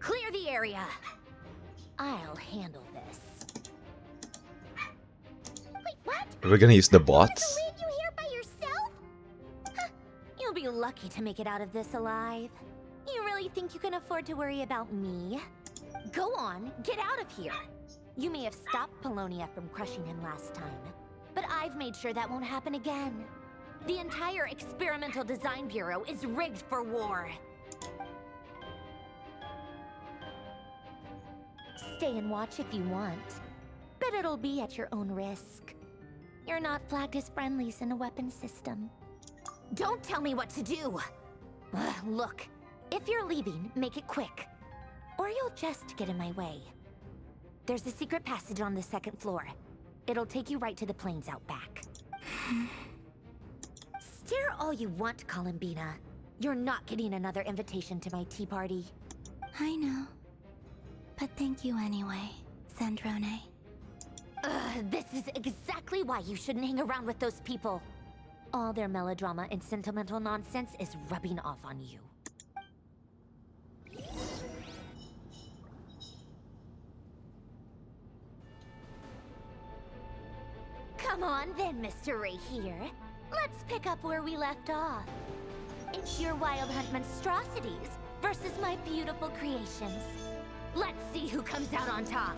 Clear the area. I'll handle this. Wait, what? Are we gonna use the To bots? leave you here by yourself? Huh, you'll be lucky to make it out of this alive. You really think you can afford to worry about me? Go on, get out of here. You may have stopped Polonia from crushing him last time, but I've made sure that won't happen again. The entire Experimental Design Bureau is rigged for war. Stay and watch if you want, but it'll be at your own risk. You're not flagged as friendlies in a weapon system. Don't tell me what to do! Look, if you're leaving, make it quick, or you'll just get in my way. There's a secret passage on the second floor. It'll take you right to the plains out back. Stare all you want, Columbina. You're not getting another invitation to my tea party. I know. But thank you anyway, Sandrone. This is exactly why you shouldn't hang around with those people. All their melodrama and sentimental nonsense is rubbing off on you. Come on then, Mr. Right here. Let's pick up where we left off. It's your Wild Hunt monstrosities versus my beautiful creations. Let's see who comes out on top.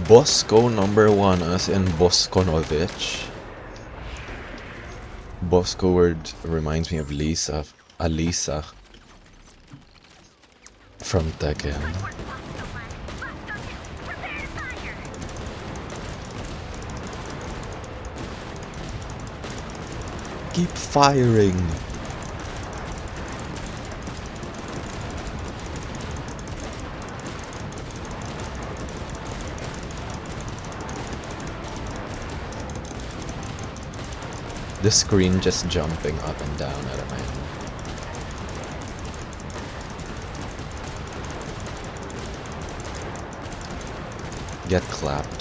Bosco #1 as in Boskonovich. Bosco word reminds me of Alisa from Tekken. Keep firing! The screen just jumping up and down out of my hand. Get clapped.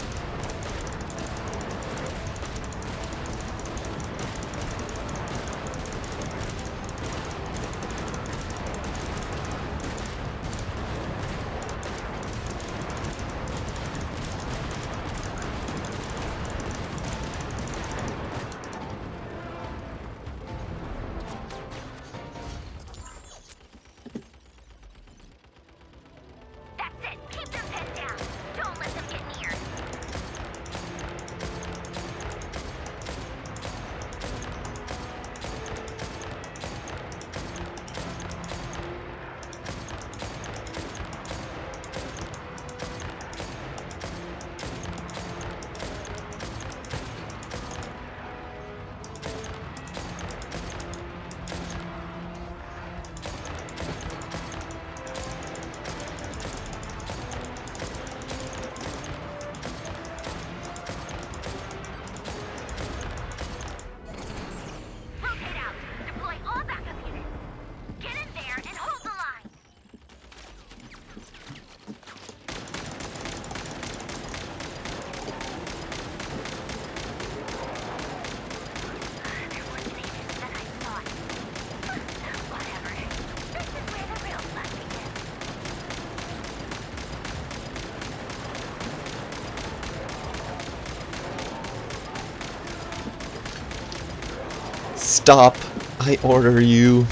Stop, I order you.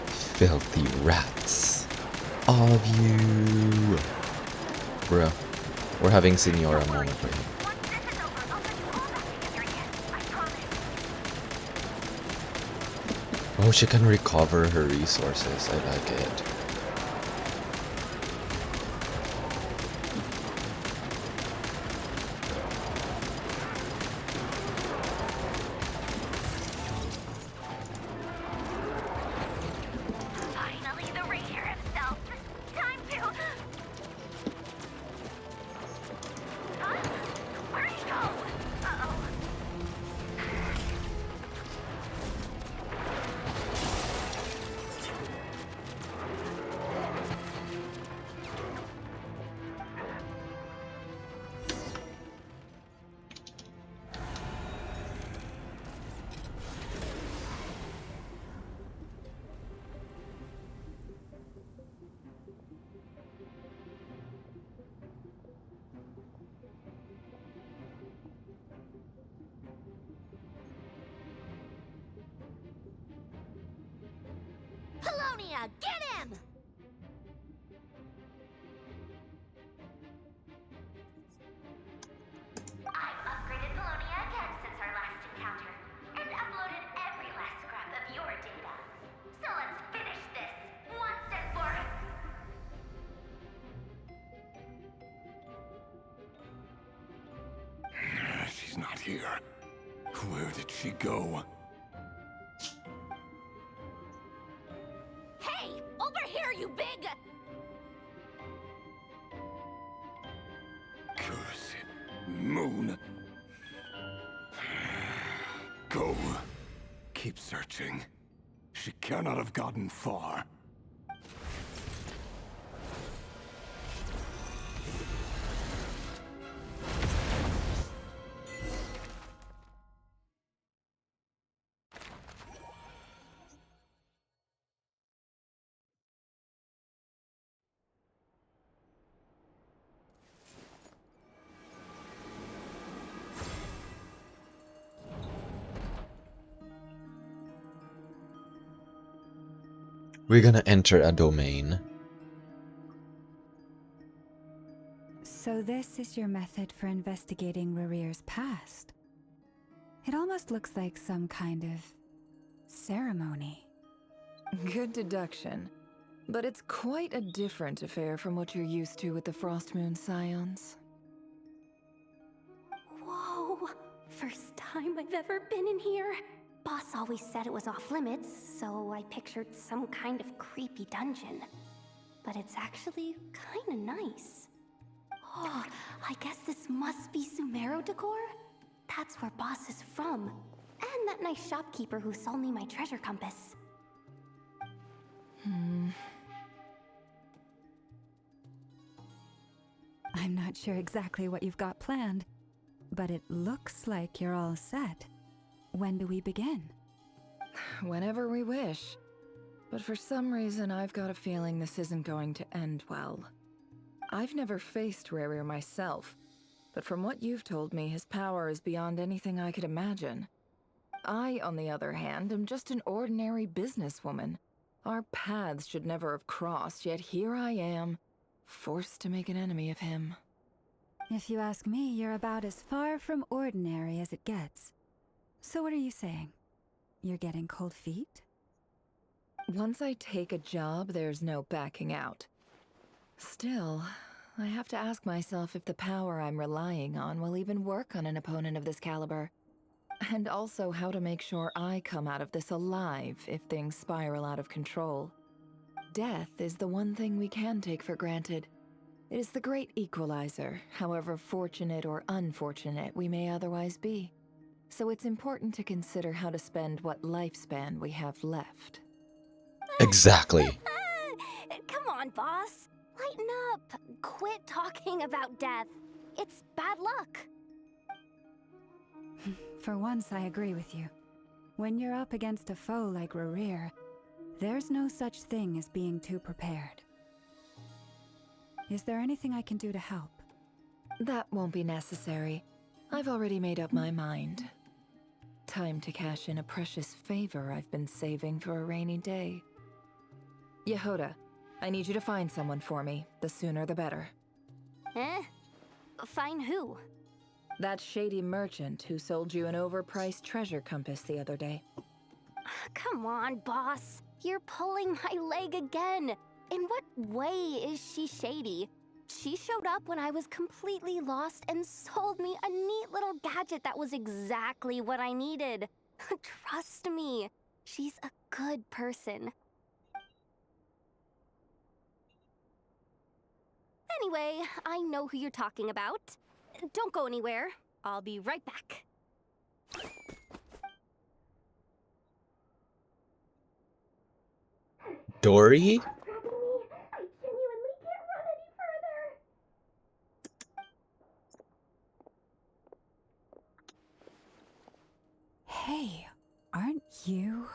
Filthy rats. All of you. Bruh. We're having Senora moment right here. Oh, she can recover her resources. I like it. Polonia, get him! I've upgraded Polonia again since our last encounter, and uploaded every last scrap of your data. So let's finish this, once and for all. She's not here. Where did she go? Hey! Over here, you big... Cursed moon. Go. Keep searching. She cannot have gotten far. We're gonna enter a domain. So this is your method for investigating Rarir's past. It almost looks like some kind of ceremony. Good deduction. But it's quite a different affair from what you're used to with the Frostmoon Scions. Whoa! First time I've ever been in here. Boss always said it was off limits, so I pictured some kind of creepy dungeon. But it's actually kinda nice. Oh, I guess this must be Sumero decor? That's where Boss is from. And that nice shopkeeper who sold me my treasure compass. I'm not sure exactly what you've got planned, but it looks like you're all set. When do we begin? Whenever we wish. But for some reason, I've got a feeling this isn't going to end well. I've never faced Rerir myself, but from what you've told me, his power is beyond anything I could imagine. I, on the other hand, am just an ordinary businesswoman. Our paths should never have crossed, yet here I am, forced to make an enemy of him. If you ask me, you're about as far from ordinary as it gets. So what are you saying? You're getting cold feet? Once I take a job, there's no backing out. Still, I have to ask myself if the power I'm relying on will even work on an opponent of this caliber. And also how to make sure I come out of this alive if things spiral out of control. Death is the one thing we can take for granted. It is the great equalizer, however fortunate or unfortunate we may otherwise be. So it's important to consider how to spend what lifespan we have left. Exactly. Come on, boss. Lighten up. Quit talking about death. It's bad luck. For once, I agree with you. When you're up against a foe like Rerir, there's no such thing as being too prepared. Is there anything I can do to help? That won't be necessary. I've already made up my mind. Time to cash in a precious favor I've been saving for a rainy day. Yehoda, I need you to find someone for me. The sooner the better. Eh? Find who? That shady merchant who sold you an overpriced treasure compass the other day. Come on, boss. You're pulling my leg again. In what way is she shady? She showed up when I was completely lost and sold me a neat little gadget that was exactly what I needed. Trust me, she's a good person. Anyway, I know who you're talking about. Don't go anywhere. I'll be right back. Dory? Hey, aren't you?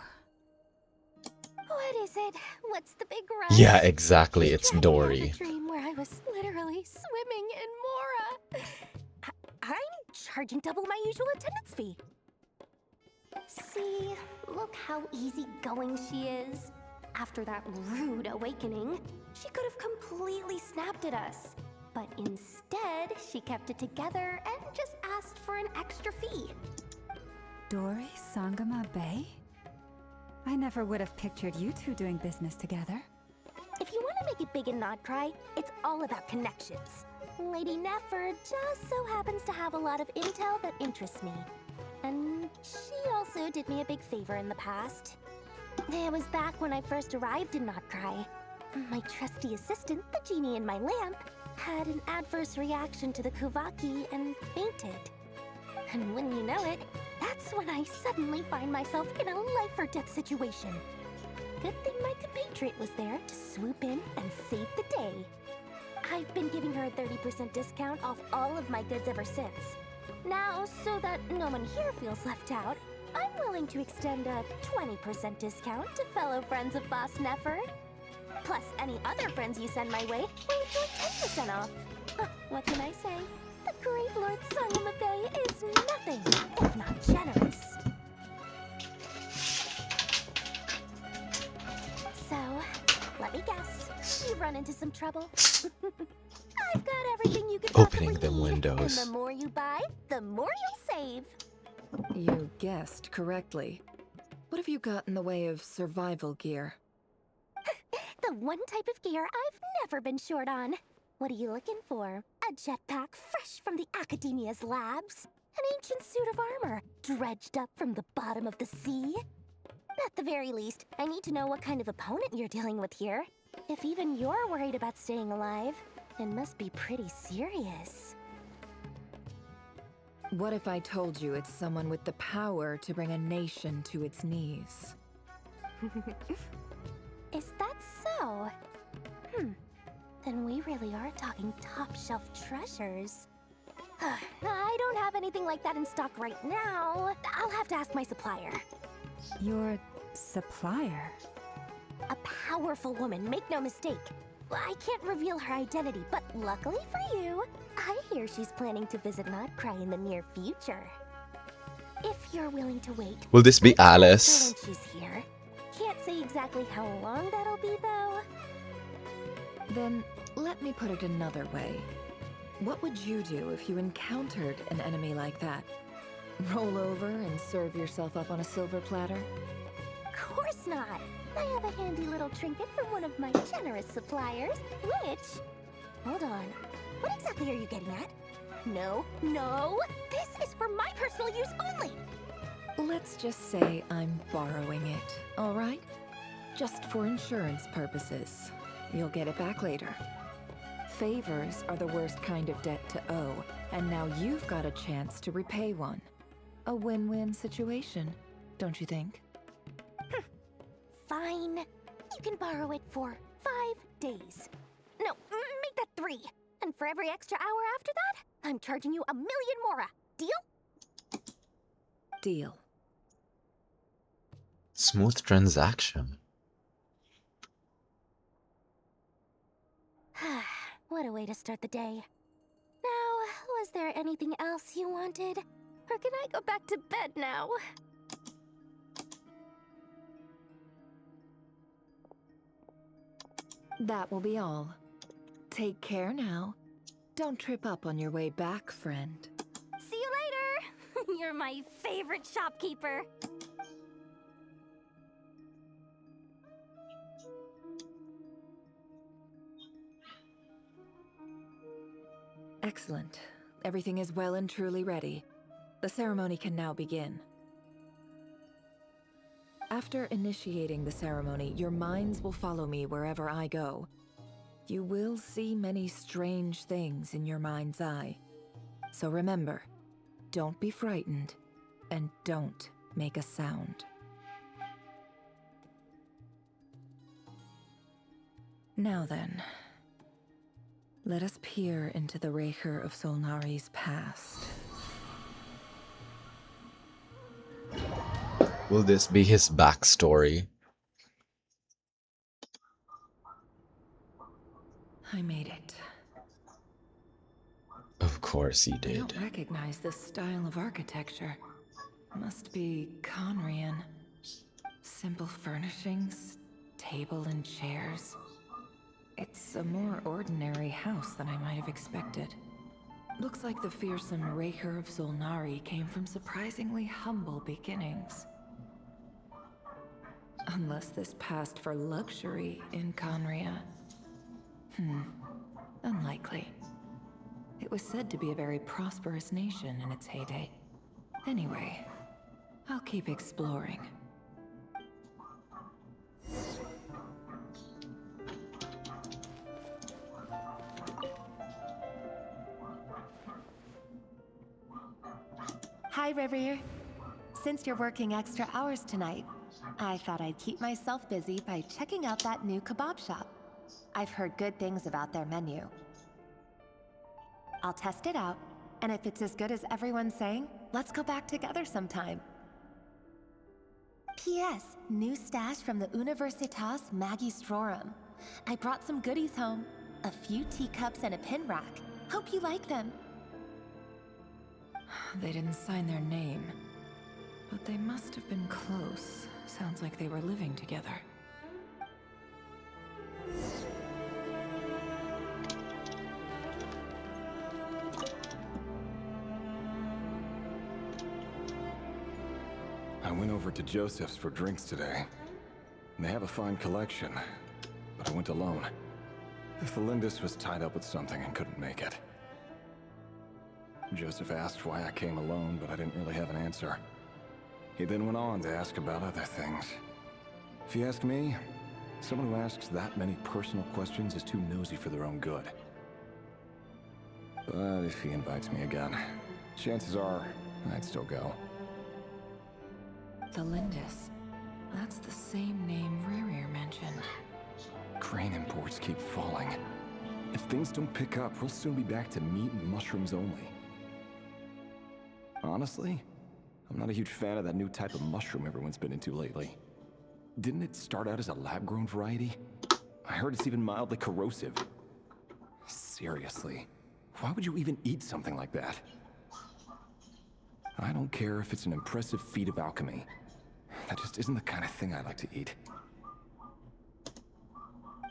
What is it? What's the big rush? Yeah, exactly. It's Can't you have Dory. a dream where I was literally swimming in Mora. I'm charging double my usual attendance fee. See, look how easygoing she is. After that rude awakening, she could have completely snapped at us. But instead, she kept it together and just asked for an extra fee. Dory Sangama Bay? I never would have pictured you two doing business together. If you want to make it big in Nodcry, it's all about connections. Lady Nefer just so happens to have a lot of intel that interests me. And she also did me a big favor in the past. It was back when I first arrived in Nodcry. My trusty assistant, the genie in my lamp, had an adverse reaction to the Kuvaki and fainted. And wouldn't you know it, that's when I suddenly find myself in a life-or-death situation. Good thing my compatriot was there to swoop in and save the day. I've been giving her a 30% discount off all of my goods ever since. Now, so that no one here feels left out, I'm willing to extend a 20% discount to fellow friends of Boss Nefer. Plus, any other friends you send my way will enjoy 10% off. What can I say? The great Lord Sangama Bay is nothing if not generous. So, let me guess. You've run into some trouble? I've got everything you could Opening possibly the need, windows. and the more you buy, the more you'll save. You guessed correctly. What have you got in the way of survival gear? The one type of gear I've never been short on. What are you looking for? A jetpack fresh from the Academia's labs? An ancient suit of armor dredged up from the bottom of the sea? At the very least, I need to know what kind of opponent you're dealing with here. If even you're worried about staying alive, it must be pretty serious. What if I told you it's someone with the power to bring a nation to its knees? Is that so? Then we really are talking top-shelf treasures. I don't have anything like that in stock right now. I'll have to ask my supplier. Your supplier? A powerful woman, make no mistake. I can't reveal her identity, but luckily for you, I hear she's planning to visit Notcry in the near future. If you're willing to wait, Will this be I'll ask Alice? her when she's here. Can't say exactly how long that'll be, though. Then let me put it another way. What would you do if you encountered an enemy like that? Roll over and serve yourself up on a silver platter? Of course not. I have a handy little trinket from one of my generous suppliers, which... Hold on. What exactly are you getting at? No, no! This is for my personal use only! Let's just say I'm borrowing it, all right? Just for insurance purposes. You'll get it back later. Favors are the worst kind of debt to owe, and now you've got a chance to repay one. A win-win situation, don't you think? Fine. You can borrow it for 5 days. No, make that 3. And for every extra hour after that, I'm charging you 1,000,000 mora. Deal? Deal. Smooth transaction. What a way to start the day. Now, was there anything else you wanted? Or can I go back to bed now? That will be all. Take care now. Don't trip up on your way back, friend. See you later! You're my favorite shopkeeper. Excellent. Everything is well and truly ready. The ceremony can now begin. After initiating the ceremony, your minds will follow me wherever I go. You will see many strange things in your mind's eye. So remember, don't be frightened, and don't make a sound. Now then, let us peer into the Raker of Solnari's past. Will this be his backstory? I made it. Of course he I did. don't recognize this style of architecture. Must be Conrian. Simple furnishings, table and chairs. It's a more ordinary house than I might have expected. Looks like the fearsome Raker of Solnari came from surprisingly humble beginnings. Unless this passed for luxury in Conria. Unlikely. It was said to be a very prosperous nation in its heyday. Anyway, I'll keep exploring. Hi, Rivier. Since you're working extra hours tonight, I thought I'd keep myself busy by checking out that new kebab shop. I've heard good things about their menu. I'll test it out, and if it's as good as everyone's saying, let's go back together sometime. P.S. New stash from the Universitas Magistrorum. I brought some goodies home. A few teacups and a pin rack. Hope you like them. They didn't sign their name, but they must have been close. Sounds like they were living together. I went over to Joseph's for drinks today. They have a fine collection, but I went alone. Felindus was tied up with something and couldn't make it. Joseph asked why I came alone, but I didn't really have an answer. He then went on to ask about other things. If you ask me, someone who asks that many personal questions is too nosy for their own good. But if he invites me again, chances are I'd still go. The Lindis. That's the same name Rerir mentioned. Grain imports keep falling. If things don't pick up, we'll soon be back to meat and mushrooms only. Honestly, I'm not a huge fan of that new type of mushroom everyone's been into lately. Didn't it start out as a lab-grown variety? I heard it's even mildly corrosive. Seriously, why would you even eat something like that? I don't care if it's an impressive feat of alchemy. That just isn't the kind of thing I like to eat.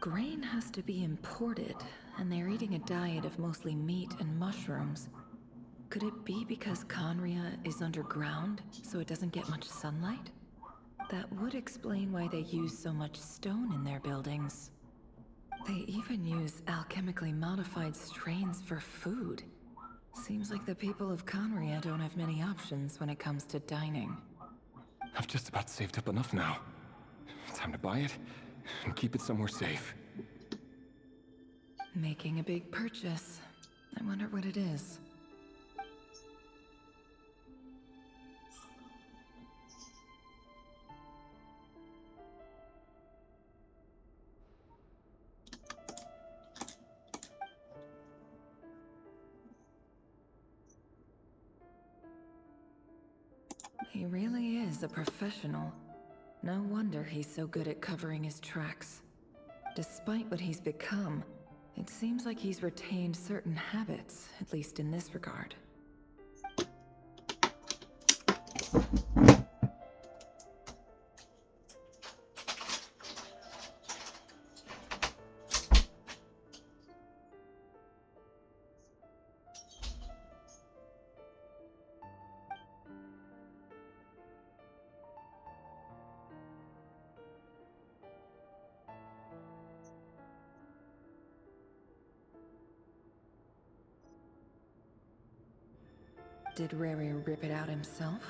Grain has to be imported, and they're eating a diet of mostly meat and mushrooms. Could it be because Conria is underground, so it doesn't get much sunlight? That would explain why they use so much stone in their buildings. They even use alchemically modified strains for food. Seems like the people of Conria don't have many options when it comes to dining. I've just about saved up enough now. Time to buy it and keep it somewhere safe. Making a big purchase. I wonder what it is. He really is a professional. No wonder he's so good at covering his tracks. Despite what he's become, it seems like he's retained certain habits, at least in this regard. Did Rerir rip it out himself?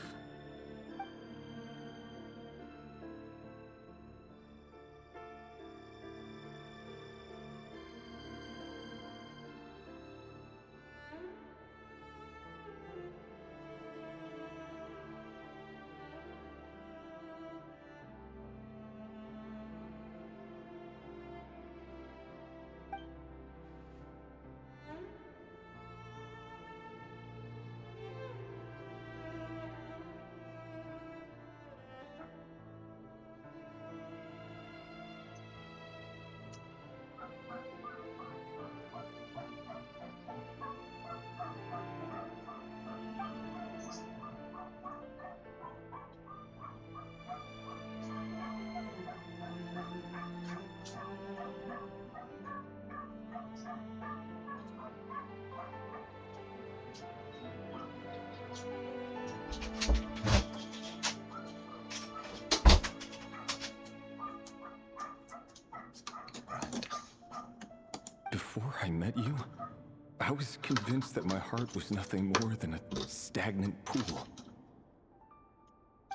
Before I met you, I was convinced that my heart was nothing more than a stagnant pool.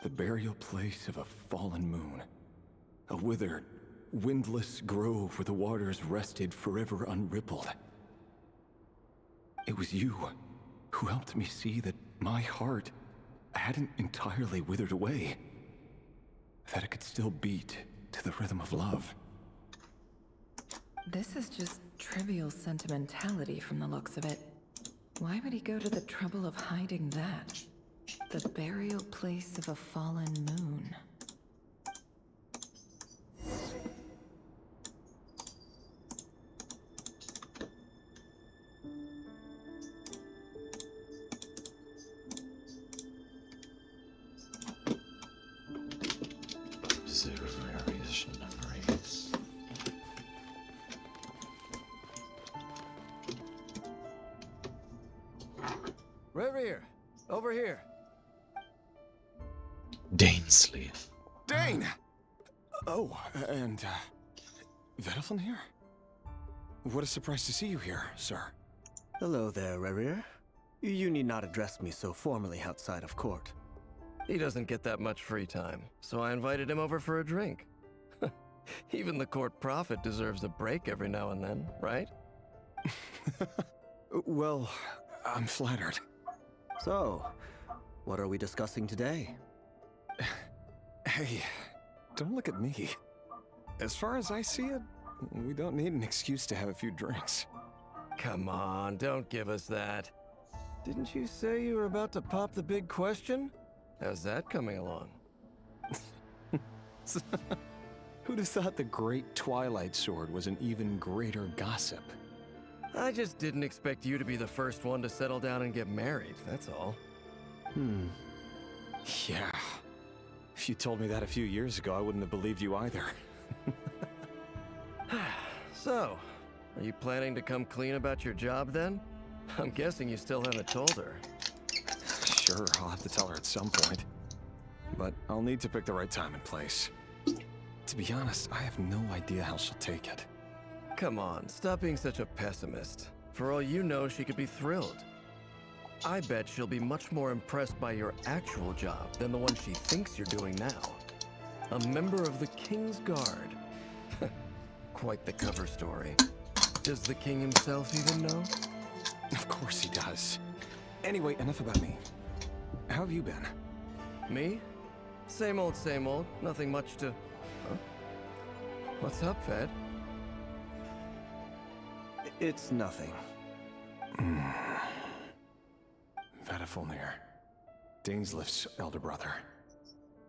The burial place of a fallen moon. A withered, windless grove where the waters rested forever unrippled. It was you who helped me see that my heart hadn't entirely withered away. That it could still beat to the rhythm of love. This is just trivial sentimentality from the looks of it. Why would he go to the trouble of hiding that? The burial place of a fallen moon. Rerir, over here. Danesley. Dane! Oh, and, Vedalfin here? What a surprise to see you here, sir. Hello there, Rerir. You need not address me so formally outside of court. He doesn't get that much free time, so I invited him over for a drink. Even the court prophet deserves a break every now and then, right? Well, I'm flattered. So, what are we discussing today? Hey, don't look at me. As far as I see it, we don't need an excuse to have a few drinks. Come on, don't give us that. Didn't you say you were about to pop the big question? How's that coming along? Who'd have thought the great Twilight Sword was an even greater gossip? I just didn't expect you to be the first one to settle down and get married, that's all. Yeah. If you told me that a few years ago, I wouldn't have believed you either. So, are you planning to come clean about your job then? I'm guessing you still haven't told her. Sure, I'll have to tell her at some point. But I'll need to pick the right time and place. To be honest, I have no idea how she'll take it. Come on, stop being such a pessimist. For all you know, she could be thrilled. I bet she'll be much more impressed by your actual job than the one she thinks you're doing now. A member of the King's Guard. Quite the cover story. Does the king himself even know? Of course he does. Anyway, enough about me. How have you been? Me? Same old, same old. Nothing much to... Huh? What's up, Fed? It's nothing. Vedifulnir, Dainsleif's elder brother.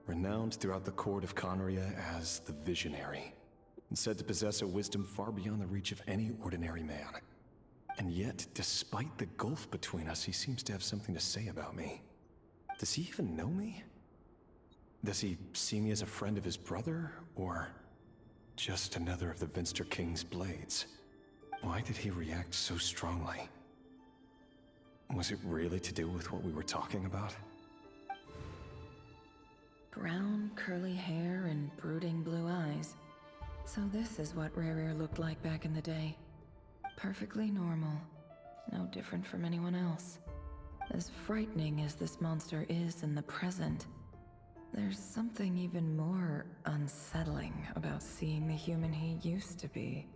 Renowned throughout the court of Conria as the Visionary, and said to possess a wisdom far beyond the reach of any ordinary man. And yet, despite the gulf between us, he seems to have something to say about me. Does he even know me? Does he see me as a friend of his brother, or just another of the Vinster King's blades? Why did he react so strongly? Was it really to do with what we were talking about? Brown, curly hair and brooding blue eyes. So this is what Rerir looked like back in the day. Perfectly normal. No different from anyone else. As frightening as this monster is in the present, there's something even more unsettling about seeing the human he used to be.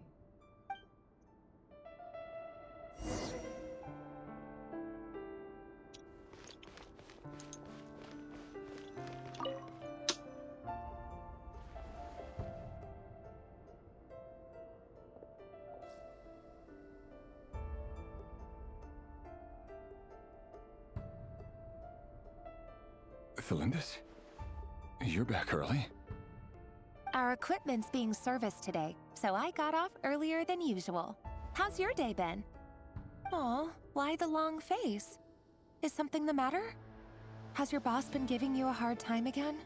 Felindis? You're back early? Our equipment's being serviced today, so I got off earlier than usual. How's your day been? Aw, why the long face? Is something the matter? Has your boss been giving you a hard time again?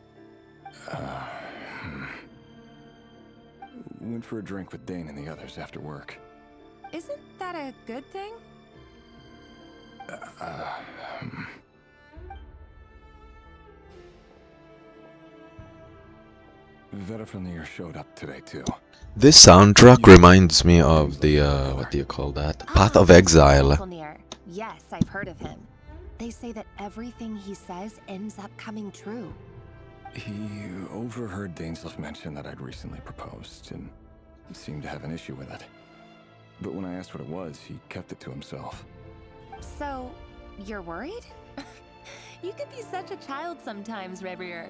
Went for a drink with Dane and the others after work. Isn't that a good thing? Vedifulnir showed up today too. This soundtrack reminds me of the, what do you call that? Path of Exile. Vedifulnir. Yes, I've heard of him. They say that everything he says ends up coming true. He overheard Dainsleif mention that I'd recently proposed, and seemed to have an issue with it. But when I asked what it was, he kept it to himself. So, you're worried? You can be such a child sometimes, Rerir.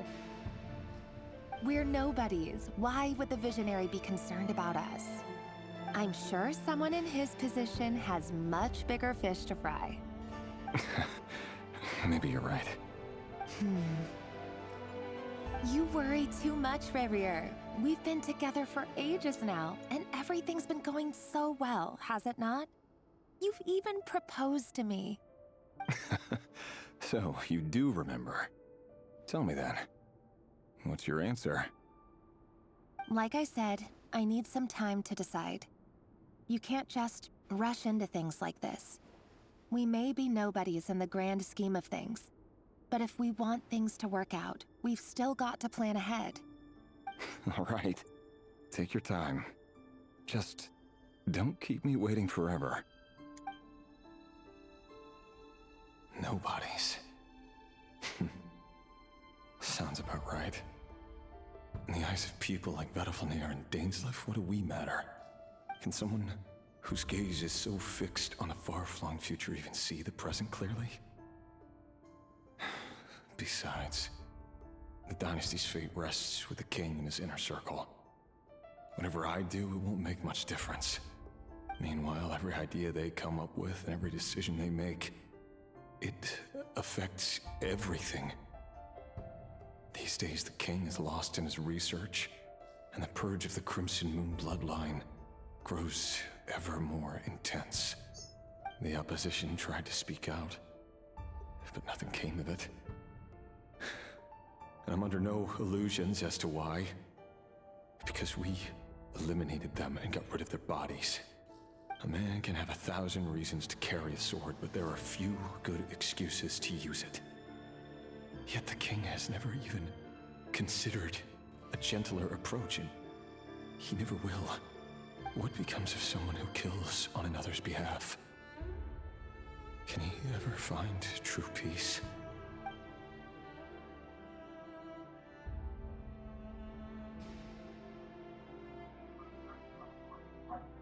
We're nobodies. Why would the Visionary be concerned about us? I'm sure someone in his position has much bigger fish to fry. Maybe you're right. You worry too much, Rerir. We've been together for ages now, and everything's been going so well, has it not? You've even proposed to me. So, you do remember. Tell me then. What's your answer? Like I said, I need some time to decide. You can't just rush into things like this. We may be nobodies in the grand scheme of things, but if we want things to work out, we've still got to plan ahead. All right. Take your time. Just don't keep me waiting forever. Nobodies. Sounds about right. In the eyes of people like Vedifulnir and Dainsleif, what do we matter? Can someone whose gaze is so fixed on a far-flung future even see the present clearly? Besides, the dynasty's fate rests with the king and his inner circle. Whatever I do, it won't make much difference. Meanwhile, every idea they come up with and every decision they make, it affects everything. These days, the king is lost in his research, and the purge of the Crimson Moon bloodline grows ever more intense. The opposition tried to speak out, but nothing came of it. And I'm under no illusions as to why. Because we eliminated them and got rid of their bodies. A man can have 1,000 reasons to carry a sword, but there are few good excuses to use it. Yet the king has never even considered a gentler approach, and he never will. What becomes of someone who kills on another's behalf? Can he ever find true peace?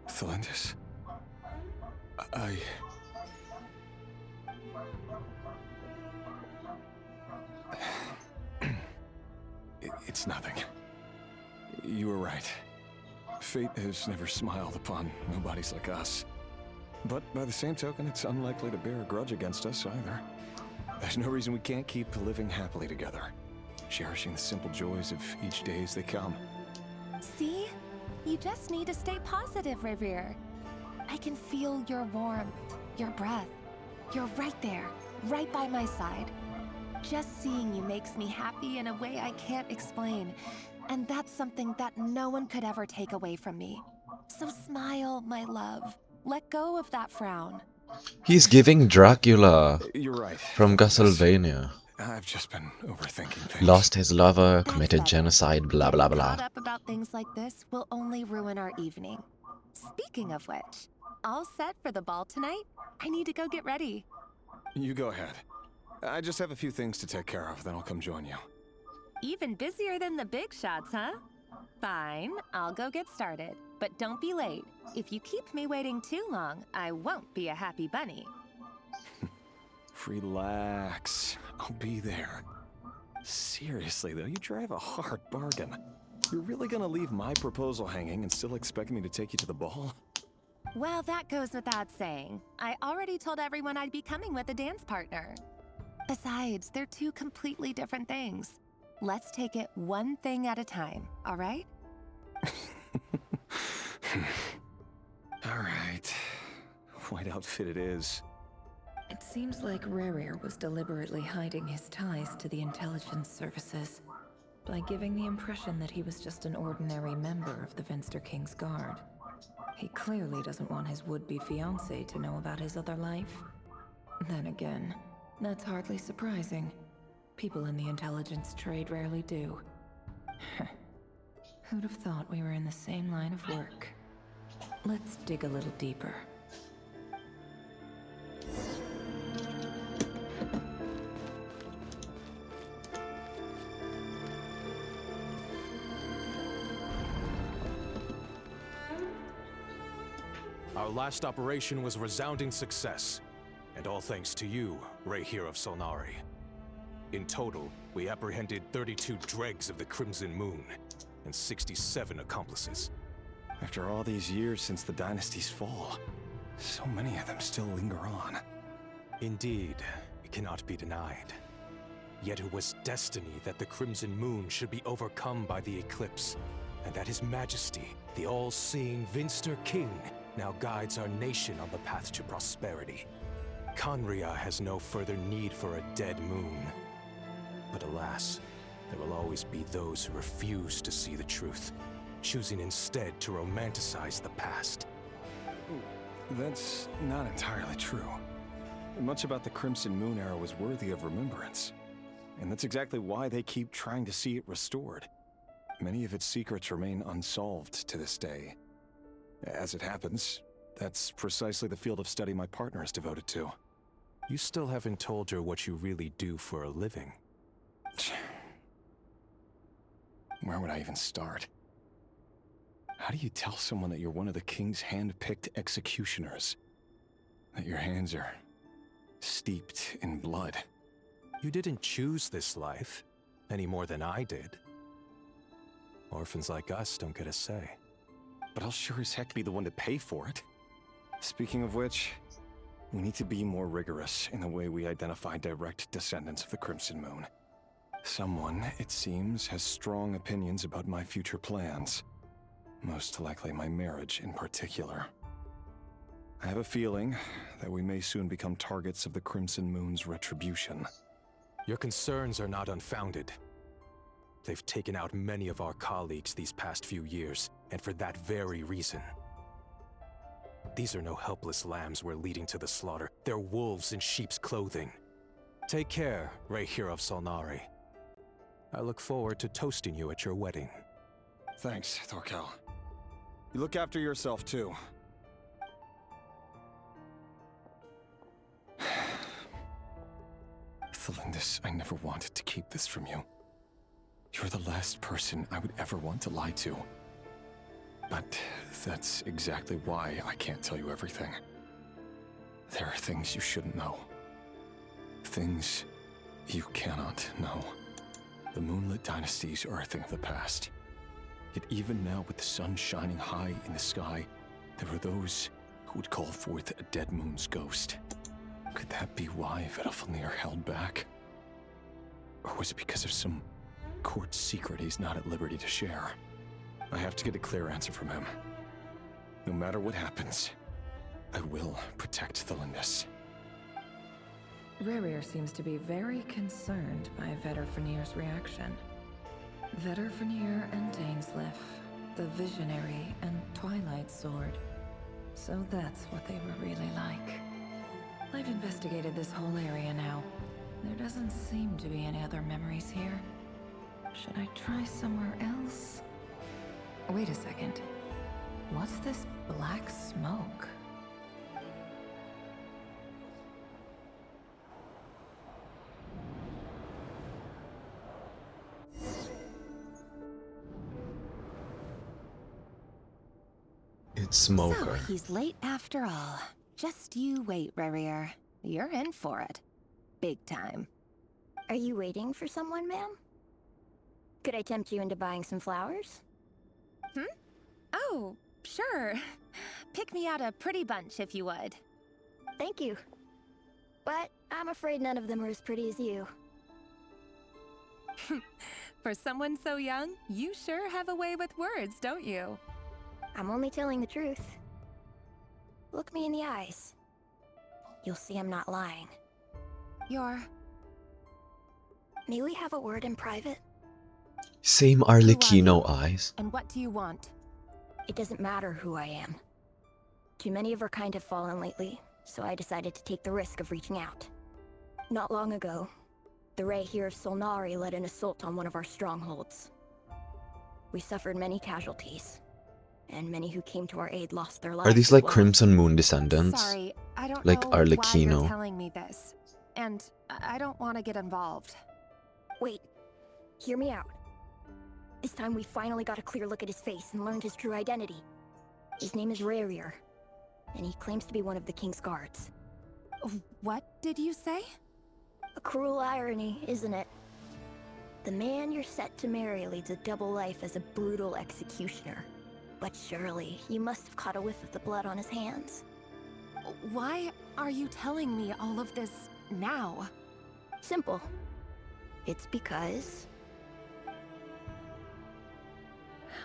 Thelindis, It's nothing. You were right. Fate has never smiled upon nobodies like us. But by the same token, it's unlikely to bear a grudge against us either. There's no reason we can't keep living happily together, cherishing the simple joys of each day as they come. See? You just need to stay positive, Revere. I can feel your warmth, your breath. You're right there, right by my side. Just seeing you makes me happy in a way I can't explain. And that's something that no one could ever take away from me. So smile, my love. Let go of that frown. He's giving Dracula. You're right. From Castlevania. I've just been overthinking things. Lost his lover, committed genocide, blah blah blah. Caught up about things like this will only ruin our evening. Speaking of which, all set for the ball tonight? I need to go get ready. You go ahead. I just have a few things to take care of, then I'll come join you. Even busier than the big shots, huh? Fine, I'll go get started. But don't be late. If you keep me waiting too long, I won't be a happy bunny. Relax. I'll be there. Seriously, though, you drive a hard bargain. You're really gonna leave my proposal hanging and still expect me to take you to the ball? Well, that goes without saying. I already told everyone I'd be coming with a dance partner. Besides, they're two completely different things. Let's take it one thing at a time, all right? All right. White outfit it is. It seems like Rerir was deliberately hiding his ties to the intelligence services by giving the impression that he was just an ordinary member of the Finster King's Guard. He clearly doesn't want his would-be fiancée to know about his other life. Then again, that's hardly surprising. People in the intelligence trade rarely do. Who'd have thought we were in the same line of work? Let's dig a little deeper. Our last operation was a resounding success, and all thanks to you, Rahier of Solnari. In total, we apprehended 32 dregs of the Crimson Moon, and 67 accomplices. After all these years since the dynasty's fall, so many of them still linger on. Indeed, it cannot be denied. Yet it was destiny that the Crimson Moon should be overcome by the eclipse, and that His Majesty, the all-seeing Finster King, now guides our nation on the path to prosperity. Conria has no further need for a dead moon. But alas, there will always be those who refuse to see the truth, choosing instead to romanticize the past. That's not entirely true. Much about the Crimson Moon era was worthy of remembrance. And that's exactly why they keep trying to see it restored. Many of its secrets remain unsolved to this day. As it happens, that's precisely the field of study my partner is devoted to. You still haven't told her what you really do for a living. Where would I even start? How do you tell someone that you're one of the king's hand-picked executioners? That your hands are steeped in blood? You didn't choose this life, any more than I did. Orphans like us don't get a say. But I'll sure as heck be the one to pay for it. Speaking of which, we need to be more rigorous in the way we identify direct descendants of the Crimson Moon. Someone, it seems, has strong opinions about my future plans. Most likely my marriage in particular. I have a feeling that we may soon become targets of the Crimson Moon's retribution. Your concerns are not unfounded. They've taken out many of our colleagues these past few years, and for that very reason. These are no helpless lambs we're leading to the slaughter. They're wolves in sheep's clothing. Take care, Rayhir of Solnari. I look forward to toasting you at your wedding. Thanks, Torkel. You look after yourself, too. Thelindis, I never wanted to keep this from you. You're the last person I would ever want to lie to. But that's exactly why I can't tell you everything. There are things you shouldn't know. Things you cannot know. The moonlit dynasties are a thing of the past. Yet even now, with the sun shining high in the sky, there are those who would call forth a dead moon's ghost. Could that be why Vedalfnir held back? Or was it because of some court secret he's not at liberty to share? I have to get a clear answer from him. No matter what happens, I will protect Thelindis. Rayhir seems to be very concerned by Vedalfnir's reaction. Vedalfnir and Dainsleif, the Visionary and Twilight Sword. So that's what they were really like. I've investigated this whole area now. There doesn't seem to be any other memories here. Should I try somewhere else? Wait a second. What's this black smoke? It's Smoker. So he's late after all. Just you wait, Rayhir. You're in for it. Big time. Are you waiting for someone, ma'am? Could I tempt you into buying some flowers? Oh, sure. Pick me out a pretty bunch if you would. Thank you. But I'm afraid none of them are as pretty as you. For someone so young, you sure have a way with words, don't you? I'm only telling the truth. Look me in the eyes. You'll see I'm not lying. May we have a word in private? Same Arlecchino eyes. And what do you want? It doesn't matter who I am. Too many of our kind have fallen lately, so I decided to take the risk of reaching out. Not long ago, the Rayhir of Solnari led an assault on one of our strongholds. We suffered many casualties, and many who came to our aid lost their lives. Are these like Crimson Moon descendants? Sorry, I don't like know Arlecchino. why you're telling me this, and I don't want to get involved. Wait, hear me out. This time we finally got a clear look at his face and learned his true identity. His name is Rayhir, and he claims to be one of the King's guards. What did you say? A cruel irony, isn't it? The man you're set to marry leads a double life as a brutal executioner. But surely, you must have caught a whiff of the blood on his hands. Why are you telling me all of this now? Simple. It's because...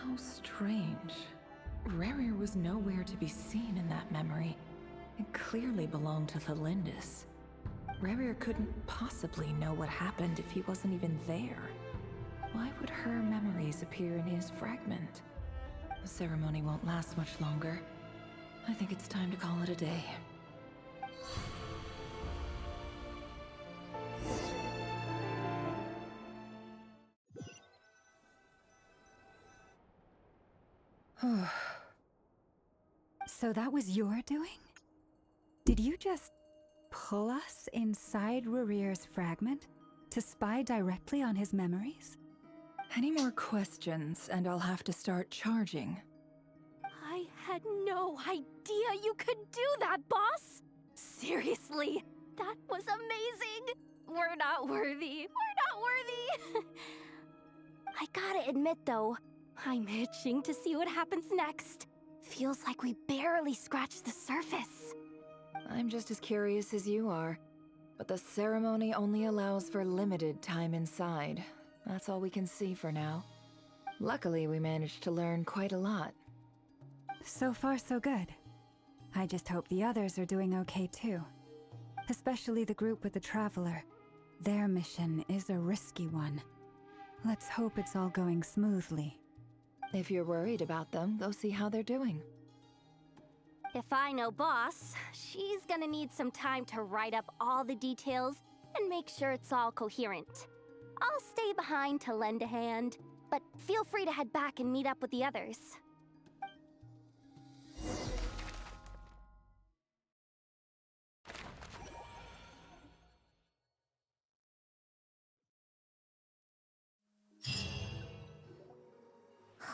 How strange. Rayhir was nowhere to be seen in that memory. It clearly belonged to Thelindis. Rayhir couldn't possibly know what happened if he wasn't even there. Why would her memories appear in his fragment? The ceremony won't last much longer. I think it's time to call it a day. So that was your doing? Did you just pull us inside Rayhir's fragment to spy directly on his memories? Any more questions, and I'll have to start charging. I had no idea you could do that, boss! Seriously, that was amazing! We're not worthy. We're not worthy. I gotta admit, though, I'm itching to see what happens next. Feels like we barely scratched the surface. I'm just as curious as you are. But the ceremony only allows for limited time inside. That's all we can see for now. Luckily, we managed to learn quite a lot. So far, so good. I just hope the others are doing okay too. Especially the group with the Traveler. Their mission is a risky one. Let's hope it's all going smoothly. If you're worried about them, go see how they're doing. If I know Boss, she's gonna need some time to write up all the details and make sure it's all coherent. I'll stay behind to lend a hand, but feel free to head back and meet up with the others.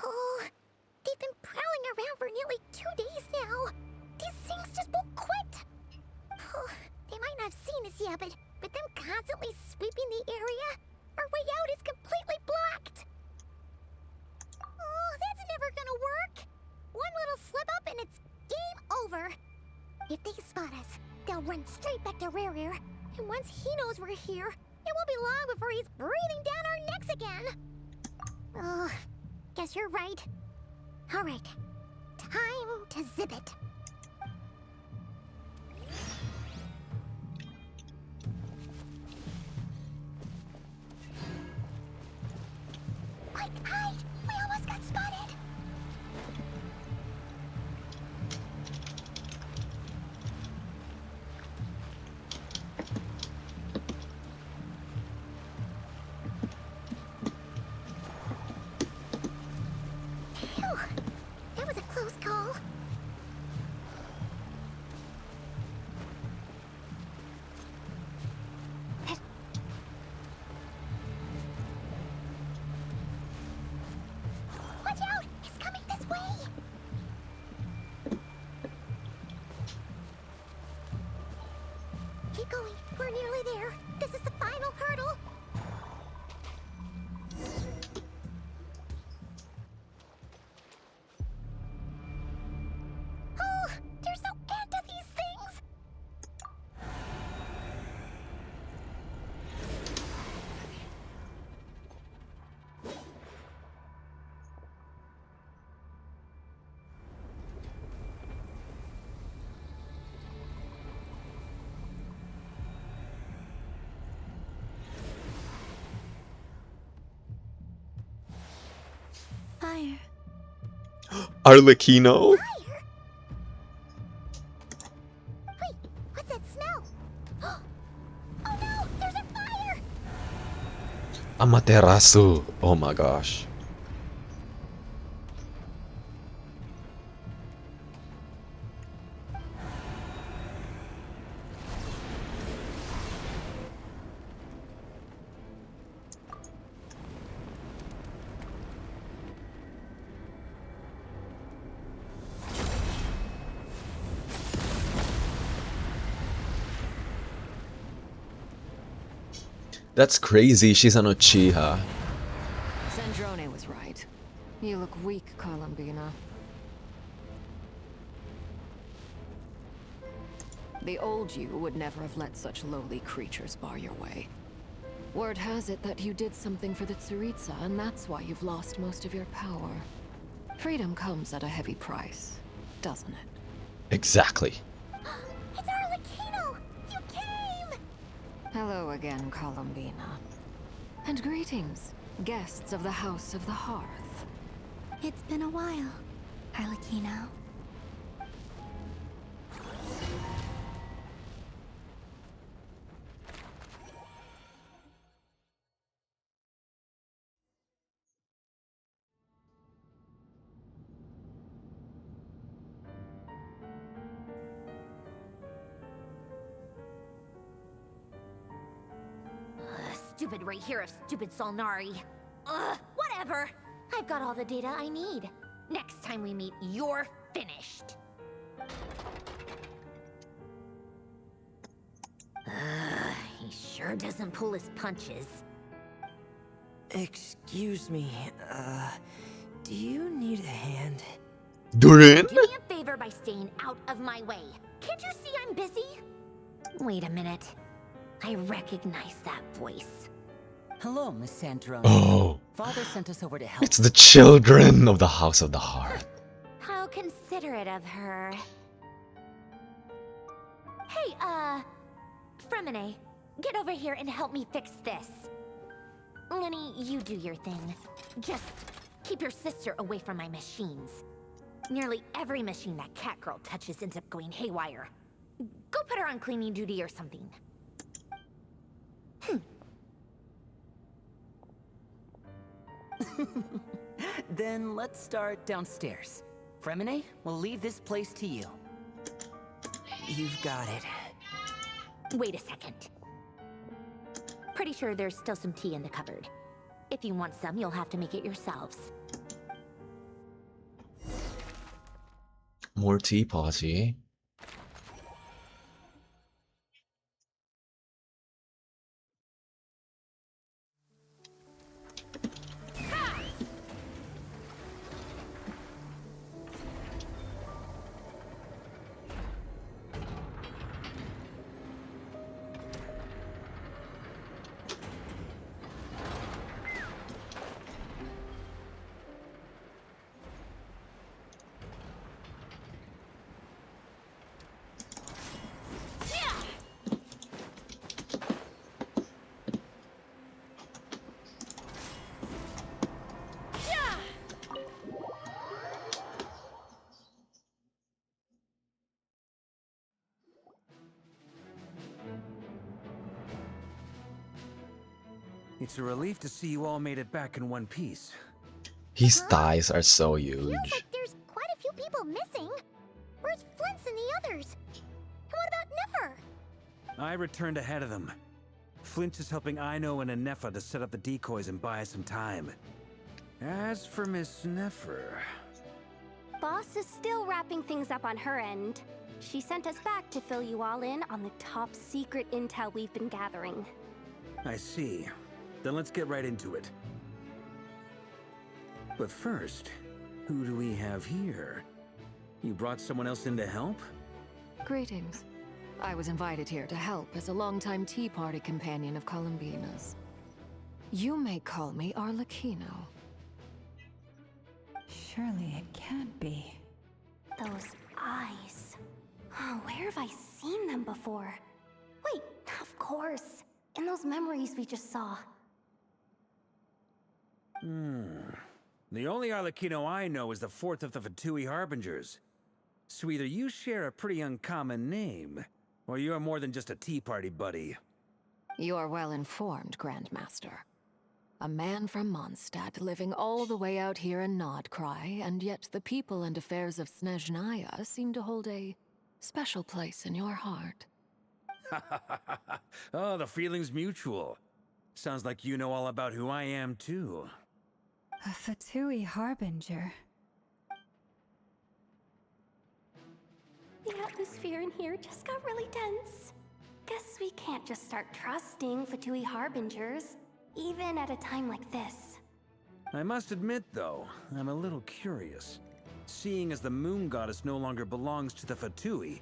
Oh, they've been prowling around for nearly 2 days now. These things just won't quit. Oh, they might not have seen us yet, but them constantly sweeping the area, our way out is completely blocked. Oh, that's never gonna work. One little slip up and it's game over. If they spot us, they'll run straight back to Rare. And once he knows we're here, it won't be long before he's breathing down our necks again. Oh, guess you're right. All right, time to zip it. Quick, hide! We almost got spotted! Phew! That was a close call. Watch out! It's coming this way! Keep going. We're nearly there. This is the final hurdle. Oh, there's no end to these things! Fire. Arlecchino? Wait, what's that smell? Oh no, there's a fire! Amaterasu. Oh my gosh. That's crazy. She's an Uchiha. Sandrone was right. You look weak, Columbina. The old you would never have let such lowly creatures bar your way. Word has it that you did something for the Tsaritsa, and that's why you've lost most of your power. Freedom comes at a heavy price, doesn't it? Exactly. It's Arlecchino! You came! Hello again, Columbina. And greetings, guests of the House of the Hearth. It's been a while, Arlecchino. Stupid right here of stupid Solnari. Ugh, whatever. I've got all the data I need. Next time we meet, you're finished. He sure doesn't pull his punches. Excuse me, do you need a hand? Durin? Do me a favor by staying out of my way. Can't you see I'm busy? Wait a minute. I recognize that voice. Hello, Miss Sandrone. Oh. Father sent us over to help. It's the children of the House of the Heart. How considerate of her. Hey, Fremine, get over here and help me fix this. Lenny, you do your thing. Just keep your sister away from my machines. Nearly every machine that cat girl touches ends up going haywire. Go put her on cleaning duty or something. Then let's start downstairs. Fremine, we'll leave this place to you. You've got it. Wait a second. Pretty sure there's still some tea in the cupboard. If you want some, you'll have to make it yourselves. More tea party. It's a relief to see you all made it back in one piece. His thighs are so huge. Like there's quite a few people missing. Where's Flint's and the others? And what about Nefer? I returned ahead of them. Flint is helping Ino and Anefa to set up the decoys and buy us some time. As for Miss Nefer... Boss is still wrapping things up on her end. She sent us back to fill you all in on the top secret intel we've been gathering. I see. Then let's get right into it. But first, who do we have here? You brought someone else in to help? Greetings. I was invited here to help as a longtime Tea Party companion of Columbina's. You may call me Arlecchino. Surely it can't be. Those eyes. Oh, where have I seen them before? Wait, of course. In those memories we just saw. The only Arlecchino I know is the fourth of the Fatui Harbingers. So either you share a pretty uncommon name, or you're more than just a Tea Party buddy. You are well informed, Grandmaster. A man from Mondstadt living all the way out here in Nodcry, and yet the people and affairs of Snezhnaya seem to hold a special place in your heart. Oh, the feeling's mutual. Sounds like you know all about who I am, too. A Fatui Harbinger. The atmosphere in here just got really tense. Guess we can't just start trusting Fatui Harbingers, even at a time like this. I must admit, though, I'm a little curious. Seeing as the Moon Goddess no longer belongs to the Fatui,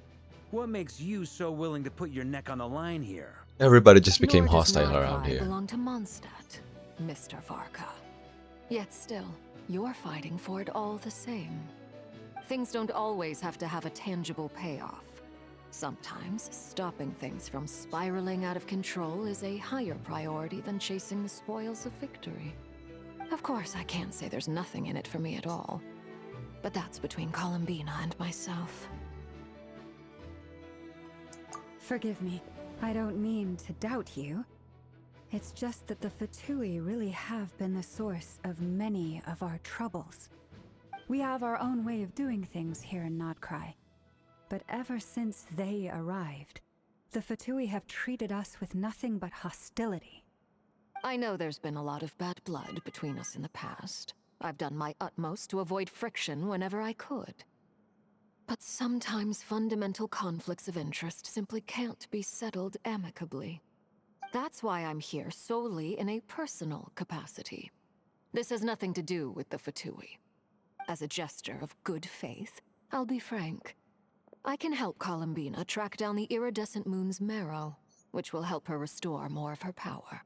what makes you so willing to put your neck on the line here? Everybody just became Nor does hostile Nodcry around here. belong to Mondstadt, Mr. Varka. Yet still, you're fighting for it all the same. Things don't always have to have a tangible payoff. Sometimes, stopping things from spiraling out of control is a higher priority than chasing the spoils of victory. Of course, I can't say there's nothing in it for me at all. But that's between Columbina and myself. Forgive me. I don't mean to doubt you. It's just that the Fatui really have been the source of many of our troubles. We have our own way of doing things here in Nodcry. But ever since they arrived, the Fatui have treated us with nothing but hostility. I know there's been a lot of bad blood between us in the past. I've done my utmost to avoid friction whenever I could. But sometimes fundamental conflicts of interest simply can't be settled amicably. That's why I'm here solely in a personal capacity. This has nothing to do with the Fatui. As a gesture of good faith, I'll be frank. I can help Columbina track down the iridescent moon's marrow, which will help her restore more of her power.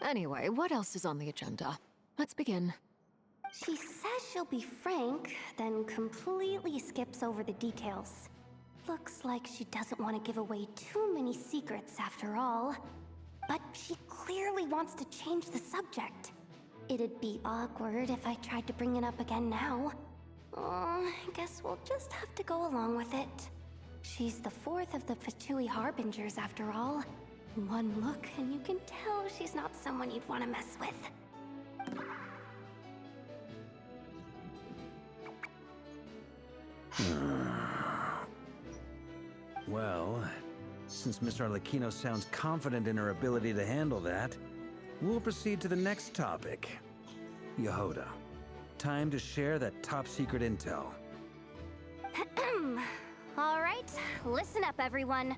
Anyway, what else is on the agenda? Let's begin. She says she'll be frank, then completely skips over the details. Looks like she doesn't want to give away too many secrets after all. But she clearly wants to change the subject. It'd be awkward if I tried to bring it up again now. I guess we'll just have to go along with it. She's the fourth of the Fatui Harbingers after all. One look and you can tell she's not someone you'd want to mess with. Well, since Miss Arlecchino sounds confident in her ability to handle that, we'll proceed to the next topic. Yehoda, time to share that top-secret intel. Alright, listen up everyone.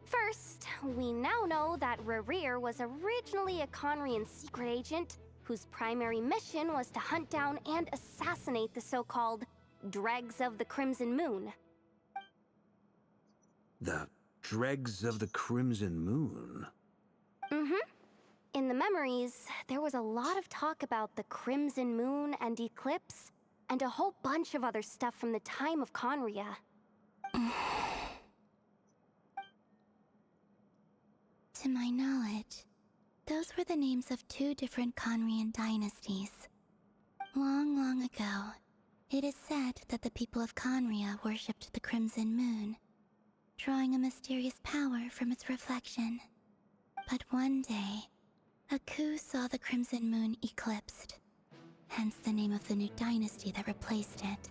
First, we now know that Rerir was originally a Conrian secret agent whose primary mission was to hunt down and assassinate the so-called Dregs of the Crimson Moon. The Dregs of the Crimson Moon? In the memories, there was a lot of talk about the Crimson Moon and Eclipse, and a whole bunch of other stuff from the time of Conria. To my knowledge, those were the names of two different Conrian dynasties. Long, long ago, it is said that the people of Conria worshipped the Crimson Moon, drawing a mysterious power from its reflection. But one day, a coup saw the Crimson Moon eclipsed, hence the name of the new dynasty that replaced it,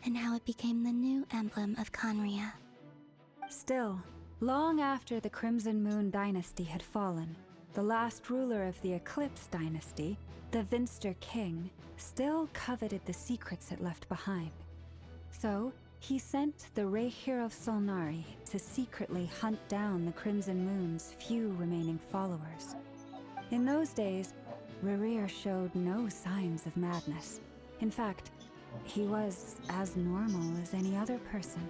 and how it became the new emblem of Conria. Still, long after the Crimson Moon dynasty had fallen, the last ruler of the Eclipse dynasty, the Vinster King, still coveted the secrets it left behind. So, he sent the Rehir of Solnari to secretly hunt down the Crimson Moon's few remaining followers. In those days, Rerir showed no signs of madness. In fact, he was as normal as any other person.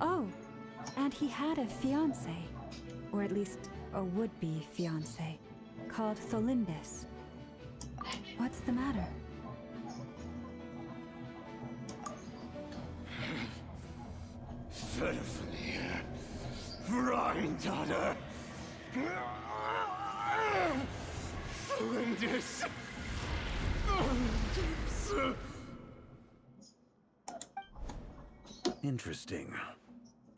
Oh, and he had a fiancé, or at least a would-be fiancé, called Tholindis. What's the matter? Ferfnir, Freindaughter, Tholindis. Interesting.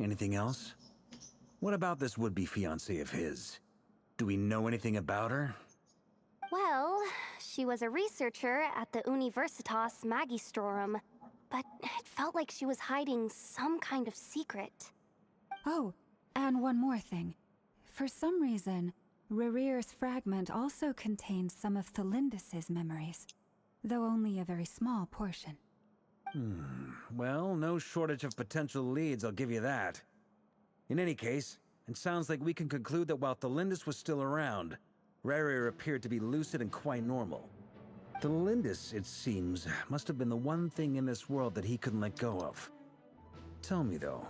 Anything else? What about this would-be fiancé of his? Do we know anything about her? Well, she was a researcher at the Universitas Magistrorum, but it felt like she was hiding some kind of secret. Oh, and one more thing. For some reason, Rerir's fragment also contains some of Tholindis' memories, though only a very small portion. Well, no shortage of potential leads, I'll give you that. In any case, it sounds like we can conclude that while Tholindis was still around, Rerir appeared to be lucid and quite normal. Tholindis, it seems, must have been the one thing in this world that he couldn't let go of. Tell me though,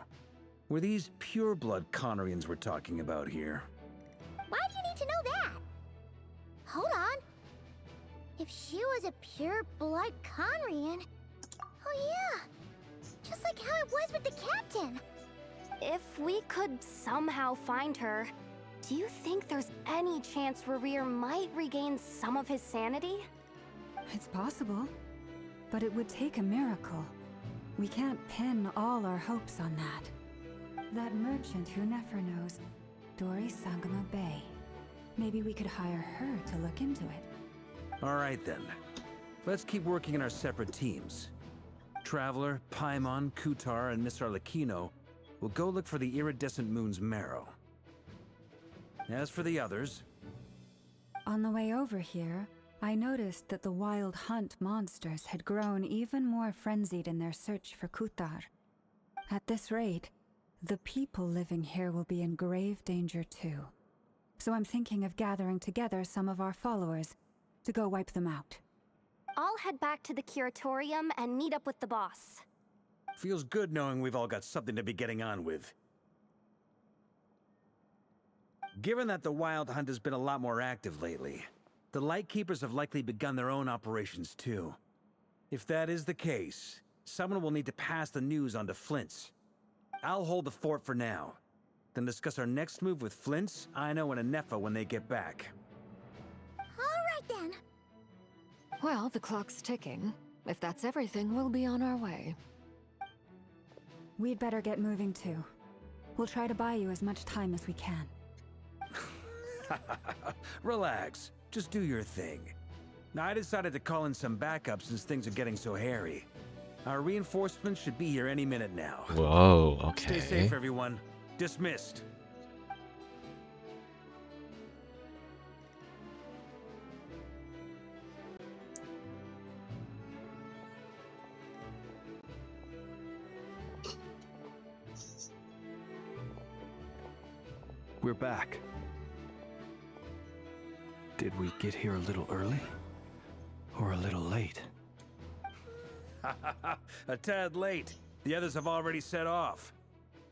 were these pure-blood Conrians we're talking about here? Why do you need to know that? Hold on. If she was a pure-blood Conrian... Oh yeah, just like how it was with the captain. If we could somehow find her, do you think there's any chance Rerir might regain some of his sanity? It's possible, but it would take a miracle. We can't pin all our hopes on that. That merchant who Nefer knows, Dori Sangama Bay. Maybe we could hire her to look into it. Alright then. Let's keep working in our separate teams. Traveler, Paimon, Kutar, and Miss Arlecchino will go look for the iridescent moon's marrow. As for the others... On the way over here, I noticed that the wild hunt monsters had grown even more frenzied in their search for Kutar. At this rate, the people living here will be in grave danger too. So I'm thinking of gathering together some of our followers to go wipe them out. I'll head back to the curatorium and meet up with the boss. Feels good knowing we've all got something to be getting on with. Given that the Wild Hunt has been a lot more active lately, the Lightkeepers have likely begun their own operations too. If that is the case, someone will need to pass the news on to Flint's. I'll hold the fort for now, then discuss our next move with Flint's, Aino, and Anefa when they get back. Alright then. Well, the clock's ticking. If that's everything, we'll be on our way. We'd better get moving too. We'll try to buy you as much time as we can. Relax. Just do your thing. Now, I decided to call in some backup since things are getting so hairy. Our reinforcements should be here any minute now. Whoa, okay. Stay safe, everyone. Dismissed. We're back. Did we get here a little early? Or a little late? A tad late. The others have already set off.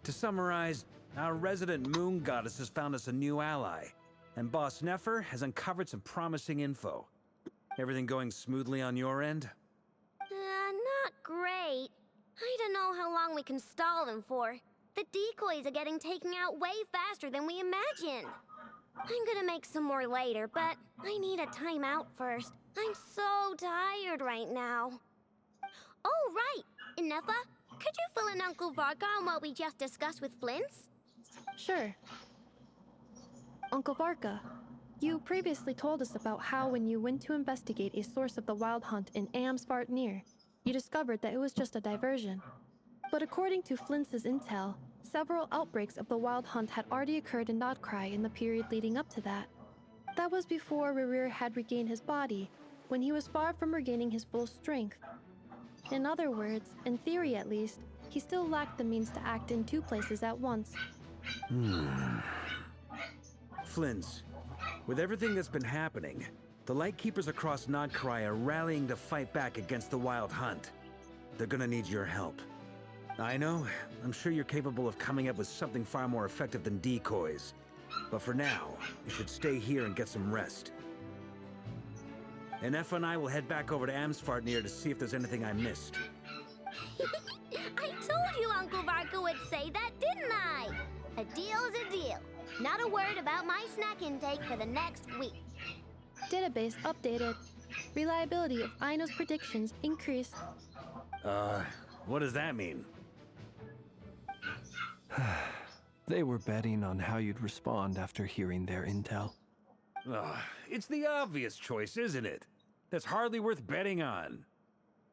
To summarize, our resident moon goddess has found us a new ally, and Boss Nefer has uncovered some promising info. Everything going smoothly on your end? Not great. I don't know how long we can stall them for. The decoys are getting taken out way faster than we imagined. I'm gonna make some more later, but I need a timeout first. I'm so tired right now. Oh, right! Anefa, could you fill in Uncle Varka on what we just discussed with Flint's? Sure. Uncle Varka, you previously told us about how when you went to investigate a source of the Wild Hunt in Amsvartnir, you discovered that it was just a diversion. But according to Flint's intel, several outbreaks of the Wild Hunt had already occurred in Nodcry in the period leading up to that. That was before Rerir had regained his body, when he was far from regaining his full strength. In other words, in theory at least, he still lacked the means to act in two places at once. Flint's, with everything that's been happening, the Lightkeepers across Nodcry are rallying to fight back against the Wild Hunt. They're gonna need your help. I know, I'm sure you're capable of coming up with something far more effective than decoys. But for now, you should stay here and get some rest. Anefa and I will head back over to Amsvartnir to see if there's anything I missed. I told you Uncle Varka would say that, didn't I? A deal's a deal. Not a word about my snack intake for the next week. Database updated. Reliability of Aino's predictions increased. What does that mean? They were betting on how you'd respond after hearing their intel. It's the obvious choice, isn't it? That's hardly worth betting on.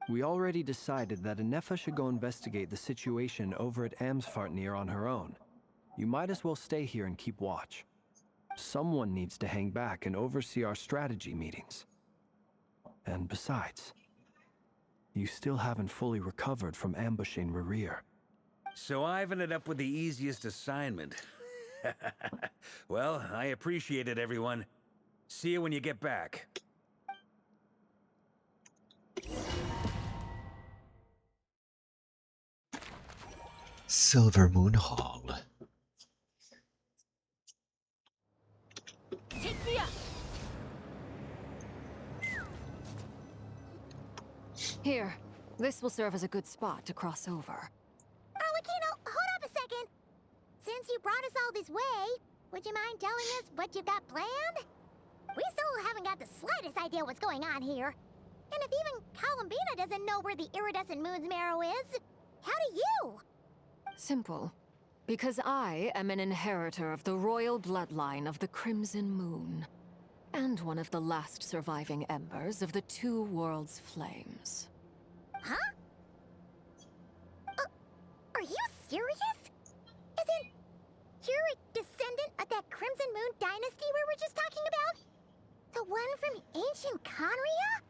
We already decided that Anefa should go investigate the situation over at Amsvartnir on her own. You might as well stay here and keep watch. Someone needs to hang back and oversee our strategy meetings. And besides, you still haven't fully recovered from ambushing Rerir. So I've ended up with the easiest assignment. Well, I appreciate it, everyone. See you when you get back. Silver Moon Hall. Take me up! Here, this will serve as a good spot to cross over. Arlecchino, hold up a second. Since you brought us all this way, would you mind telling us what you've got planned? We still haven't got the slightest idea what's going on here. And if even Columbina doesn't know where the iridescent moon's marrow is, how do you? Simple. Because I am an inheritor of the royal bloodline of the Crimson Moon, and one of the last surviving embers of the Two Worlds' flames. Huh? Are you serious? Isn't you're a descendant of that Crimson Moon dynasty we were just talking about? The one from ancient Conria?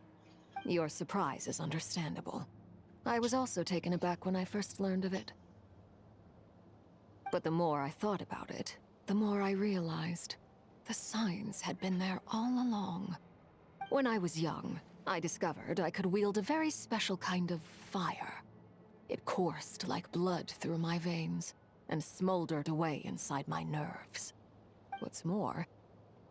Your surprise is understandable. I was also taken aback when I first learned of it. But the more I thought about it, the more I realized. The signs had been there all along. When I was young, I discovered I could wield a very special kind of fire. It coursed like blood through my veins and smoldered away inside my nerves. What's more,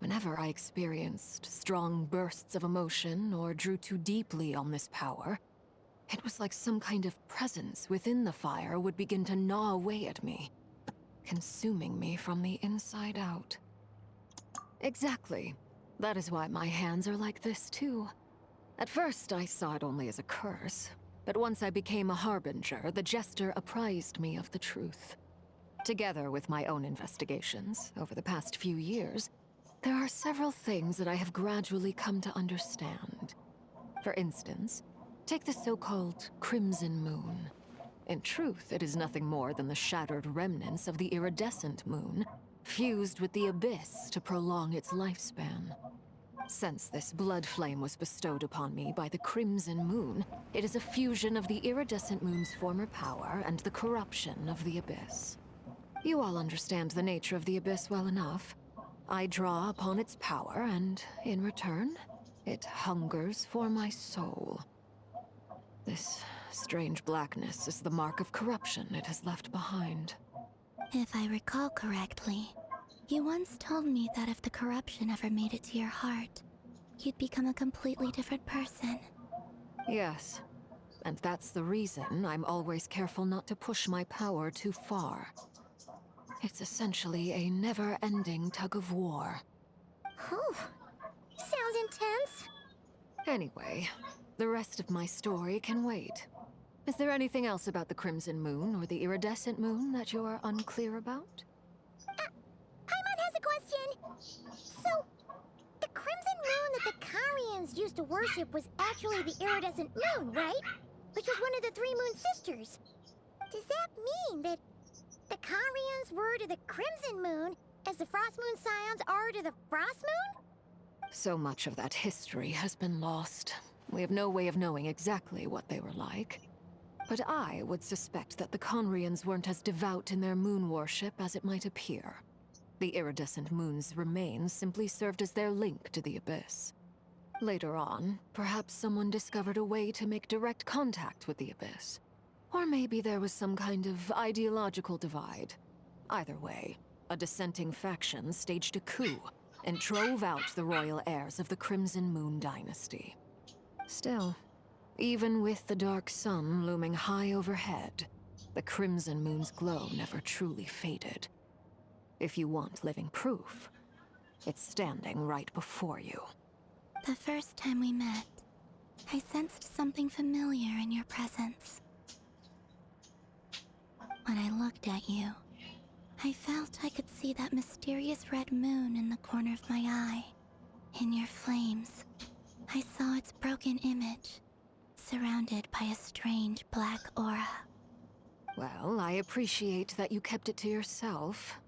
whenever I experienced strong bursts of emotion or drew too deeply on this power, it was like some kind of presence within the fire would begin to gnaw away at me, consuming me from the inside out. Exactly. That is why my hands are like this, too. At first, I saw it only as a curse, but once I became a harbinger, the jester apprised me of the truth. Together with my own investigations, over the past few years, there are several things that I have gradually come to understand. For instance, take the so-called Crimson Moon. In truth, it is nothing more than the shattered remnants of the iridescent moon, fused with the abyss to prolong its lifespan. Since this blood flame was bestowed upon me by the Crimson Moon, it is a fusion of the iridescent moon's former power and the corruption of the abyss. You all understand the nature of the abyss well enough. I draw upon its power, and in return, it hungers for my soul. This strange blackness is the mark of corruption it has left behind. If I recall correctly, you once told me that if the corruption ever made it to your heart, you'd become a completely different person. Yes, and that's the reason I'm always careful not to push my power too far. It's essentially a never-ending tug of war. Whew. Sounds intense. Anyway, the rest of my story can wait. Is there anything else about the Crimson Moon or the Iridescent Moon that you're unclear about? Paimon has a question. So, the Crimson Moon that the Karians used to worship was actually the Iridescent Moon, right? Which was one of the three Moon Sisters. Does that mean that the Karians were to the Crimson Moon as the Frost Moon Scions are to the Frost Moon? So much of that history has been lost. We have no way of knowing exactly what they were like. But I would suspect that the Conrians weren't as devout in their moon worship as it might appear. The iridescent moon's remains simply served as their link to the abyss. Later on, perhaps someone discovered a way to make direct contact with the abyss. Or maybe there was some kind of ideological divide. Either way, a dissenting faction staged a coup and drove out the royal heirs of the Crimson Moon dynasty. Still, even with the dark sun looming high overhead, the Crimson Moon's glow never truly faded. If you want living proof, it's standing right before you. The first time we met, I sensed something familiar in your presence. When I looked at you, I felt I could see that mysterious red moon in the corner of my eye. In your flames, I saw its broken image, surrounded by a strange black aura. Well, I appreciate that you kept it to yourself.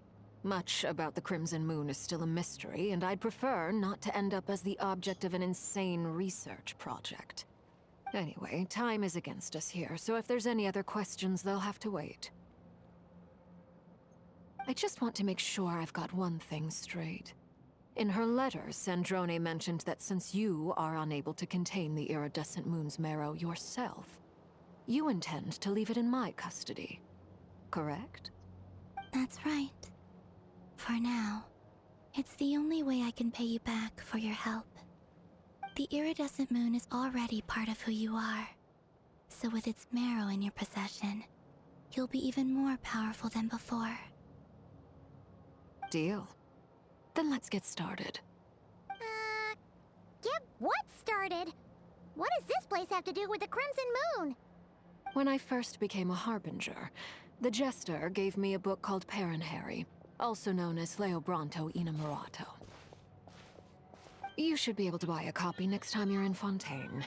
Much about the Crimson Moon is still a mystery, and I'd prefer not to end up as the object of an insane research project. Anyway, time is against us here, so if there's any other questions, they'll have to wait. I just want to make sure I've got one thing straight. In her letter, Sandrone mentioned that since you are unable to contain the iridescent moon's marrow yourself, you intend to leave it in my custody. Correct? That's right. For now, it's the only way I can pay you back for your help. The iridescent moon is already part of who you are, so with its marrow in your possession, you'll be even more powerful than before. Deal. Then let's get started. Get what started? What does this place have to do with the Crimson Moon? When I first became a harbinger, the jester gave me a book called Parenheri, also known as Leobranto Inamorato. You should be able to buy a copy next time you're in Fontaine.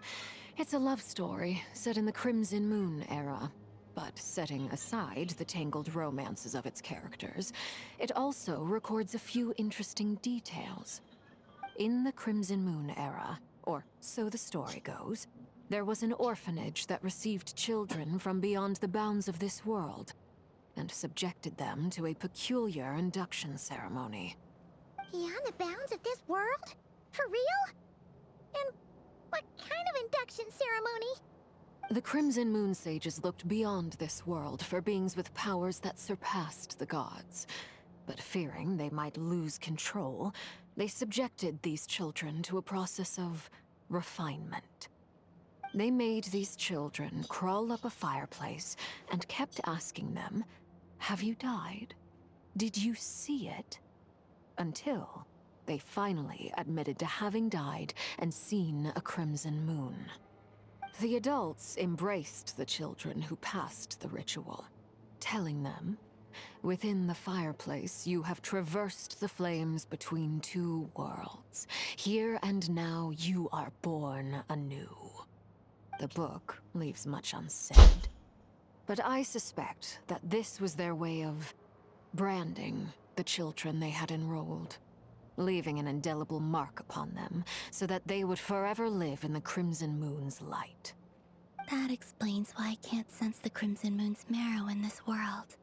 It's a love story set in the Crimson Moon era. But setting aside the tangled romances of its characters, it also records a few interesting details. In the Crimson Moon era, or so the story goes, there was an orphanage that received children from beyond the bounds of this world, and subjected them to a peculiar induction ceremony. Beyond the bounds of this world? For real? And what kind of induction ceremony? The Crimson Moon Sages looked beyond this world for beings with powers that surpassed the gods. But fearing they might lose control, they subjected these children to a process of refinement. They made these children crawl up a fireplace and kept asking them, "Have you died? Did you see it?" Until they finally admitted to having died and seen a crimson moon. The adults embraced the children who passed the ritual, telling them, "Within the fireplace, you have traversed the flames between two worlds. Here and now, you are born anew." The book leaves much unsaid, but I suspect that this was their way of branding the children they had enrolled, leaving an indelible mark upon them so that they would forever live in the Crimson Moon's light. That explains why I can't sense the Crimson Moon's marrow in this world.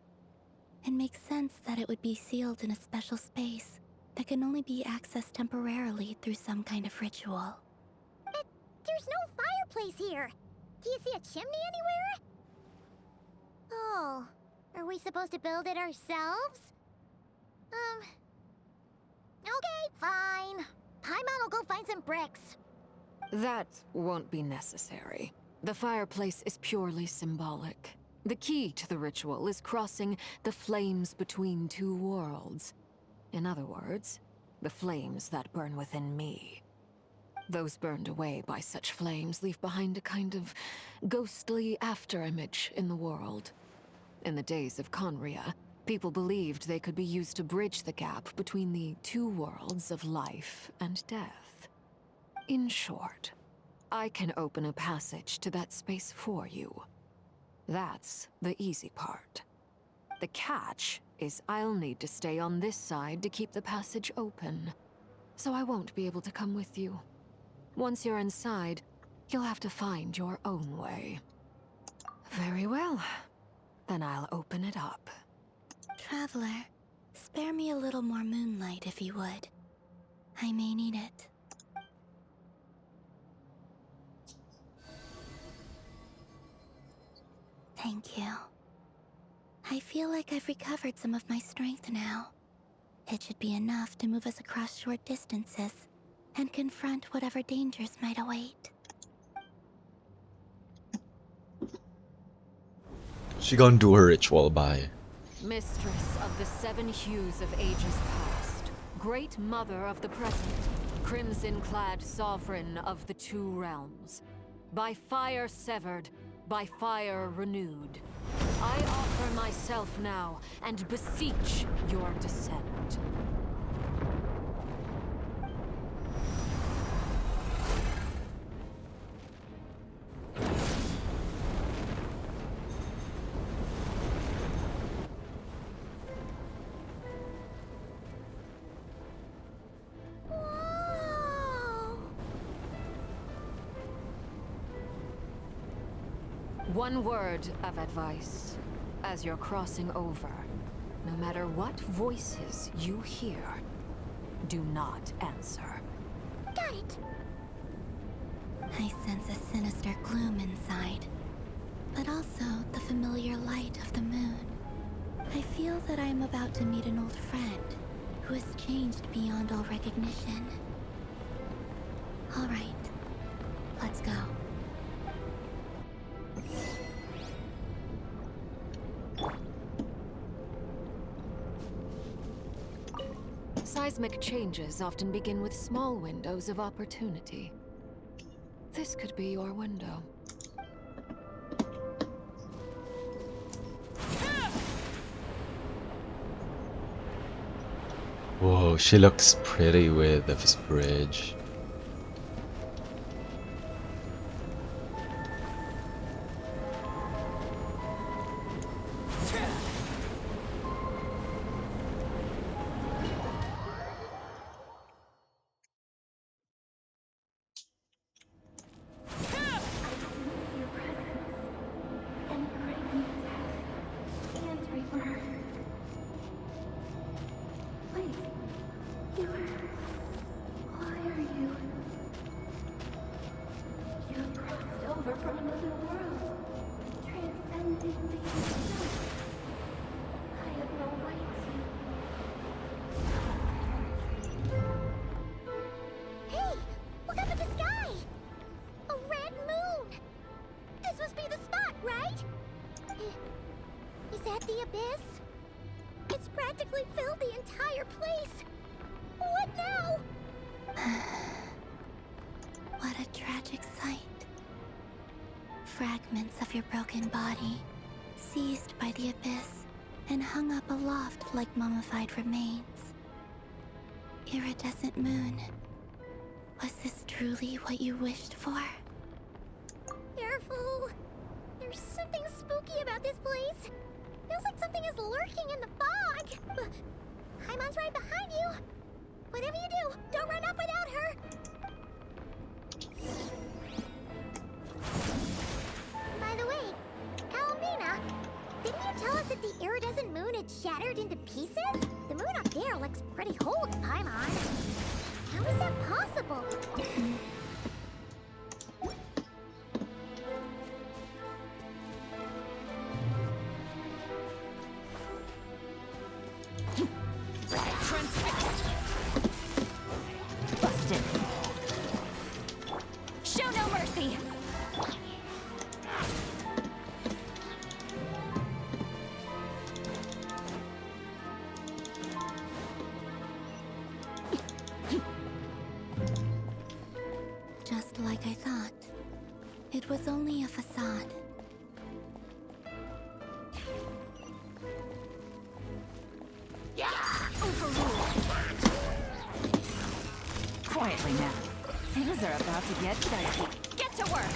It makes sense that it would be sealed in a special space that can only be accessed temporarily through some kind of ritual. But there's no fireplace here. Do you see a chimney anywhere? Oh, are we supposed to build it ourselves? Okay, fine. Paimon will go find some bricks. That won't be necessary. The fireplace is purely symbolic. The key to the ritual is crossing the flames between two worlds. In other words, the flames that burn within me. Those burned away by such flames leave behind a kind of ghostly afterimage in the world. In the days of Conria, people believed they could be used to bridge the gap between the two worlds of life and death. In short, I can open a passage to that space for you. That's the easy part. The catch is I'll need to stay on this side to keep the passage open, so I won't be able to come with you. Once you're inside, you'll have to find your own way. Very well. Then I'll open it up. Traveler, spare me a little more moonlight if you would. I may need it. Thank you. I feel like I've recovered some of my strength now. It should be enough to move us across short distances and confront whatever dangers might await. She gonna do her ritual, bye. Mistress of the seven hues of ages past, great mother of the present, crimson-clad sovereign of the two realms, by fire severed, by fire renewed, I offer myself now and beseech your descent. One word of advice. As you're crossing over, no matter what voices you hear, do not answer. Got it! I sense a sinister gloom inside, but also the familiar light of the moon. I feel that I am about to meet an old friend who has changed beyond all recognition. All right, let's go. Seismic changes often begin with small windows of opportunity. This could be your window. Whoa, she looks pretty with this bridge. You over from another world, transcending the itself. I have no right to. Hey! Look up at the sky! A red moon! This must be the spot, right? Is that the abyss? It's practically filled the entire place. What now? What a tragic sight. Fragments of your broken body, seized by the abyss, and hung up aloft like mummified remains. Iridescent moon. Was this truly what you wished for? Careful! There's something spooky about this place. Feels like something is lurking in the fog. Haimon's right behind you. Whatever you do, don't run off without her. By the way, Kalamina, didn't you tell us that the iridescent moon had shattered into pieces? The moon up there looks pretty whole to Paimon. How is that possible? Transfixed. Busted. Show no mercy. Just like I thought. It was only a facade. Quietly now. Things are about to get dicey. Get to work!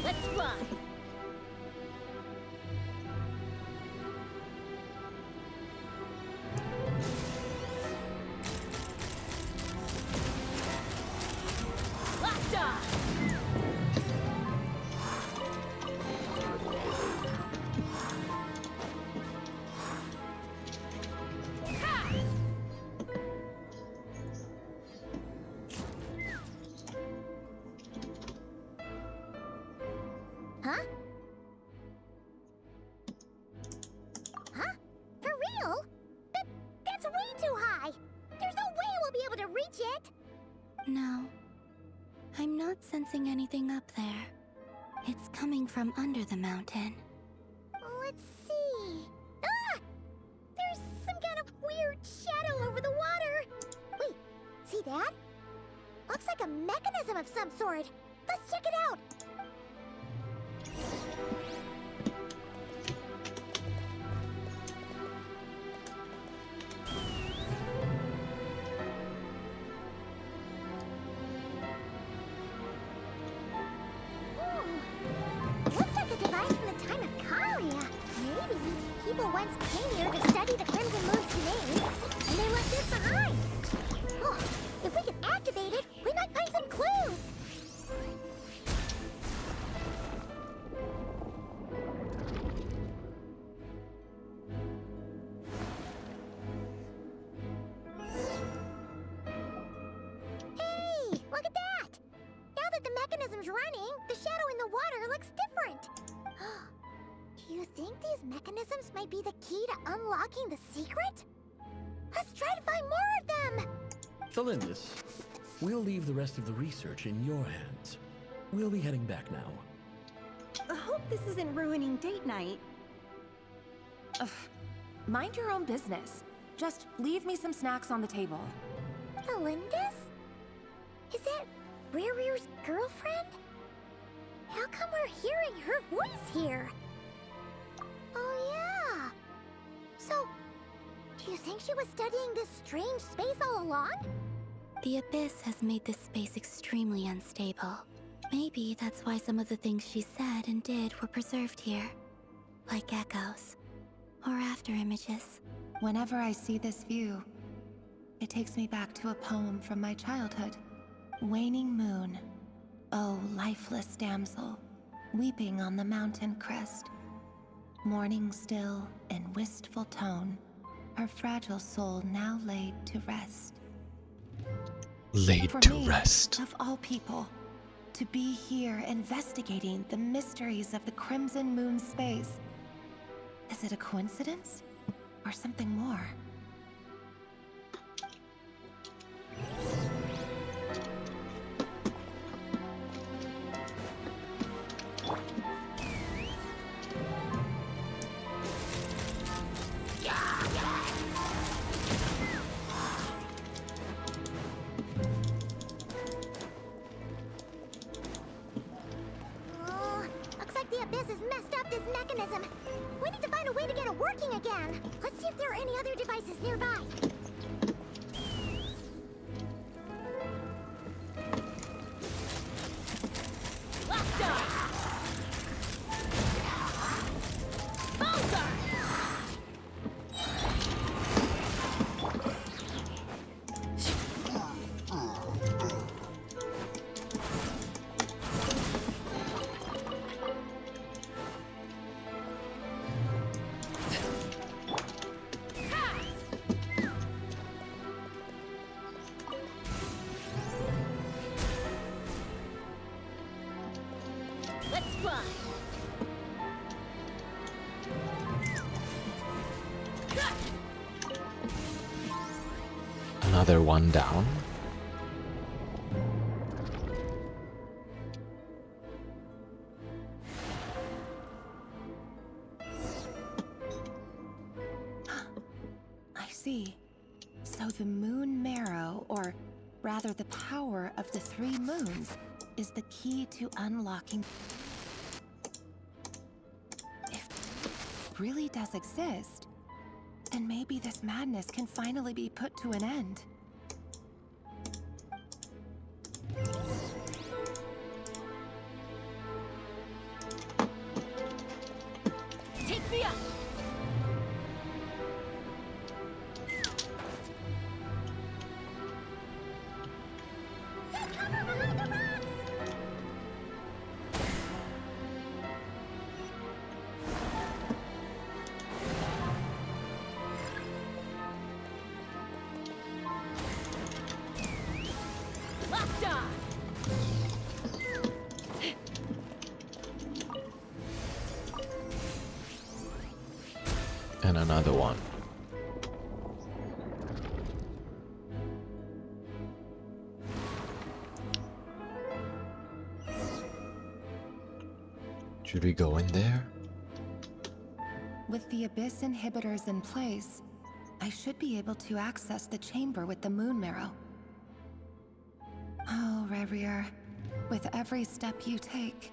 Let's fly. Huh? Huh? For real? That's way too high! There's no way we'll be able to reach it! No. I'm not sensing anything up there. It's coming from under the mountain. Let's see... Ah! There's some kind of weird shadow over the water! Wait, see that? Looks like a mechanism of some sort. Let's check it out! Looks like a device from the time of Kalia. Maybe people once came here to study the Crimson Moon's name, and they left this behind. Oh, if we can activate it, we might find some clues. Hey, look at that! Now that the mechanism's running, the shadow in the water looks different. Do you think these mechanisms might be the key to unlocking the secret? Let's try to find more of them! Thalindus, we'll leave the rest of the research in your hands. We'll be heading back now. I hope this isn't ruining date night. Ugh. Mind your own business. Just leave me some snacks on the table. Thalindus? Is that Riru's girlfriend? How come we're hearing her voice here? Oh yeah! So, do you think she was studying this strange space all along? The abyss has made this space extremely unstable. Maybe that's why some of the things she said and did were preserved here. Like echoes. Or after images. Whenever I see this view, It takes me back to a poem from my childhood. Waning moon, oh lifeless damsel, weeping on the mountain crest. Mourning still in wistful tone, her fragile soul now laid to rest. Laid For to me, rest. of all people, to be here investigating the mysteries of the Crimson Moon space. Is it a coincidence or something more? Looks like the Abyss has messed up this mechanism. We need to find a way to get it working again. Let's see if there are any other devices nearby. Let's fly. Another one down. I see. So the moon marrow, or rather the power of the 3 moons, is the key to unlocking. If it really does exist, then maybe this madness can finally be put to an end. Take me up! Take cover behind the rocks! Locked on! And another one. Should we go in there? With the Abyss inhibitors in place, I should be able to access the chamber with the moon marrow. Oh, Rerir, with every step you take,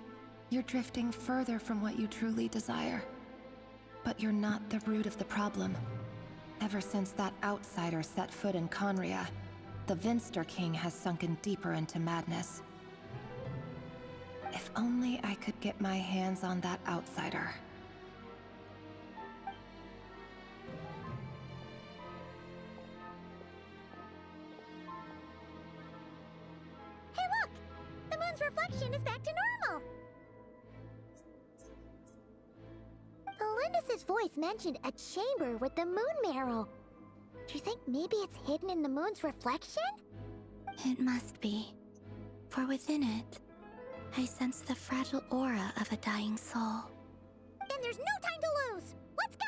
you're drifting further from what you truly desire. But you're not the root of the problem. Ever since that outsider set foot in Conria, the Vinster King has sunken deeper into madness. If only I could get my hands on that outsider. Hey look! The moon's reflection is back to normal! Elendis' voice mentioned a chamber with the moon marrow. Do you think maybe it's hidden in the moon's reflection? It must be. For within it, I sense the fragile aura of a dying soul. Then there's no time to lose! Let's go!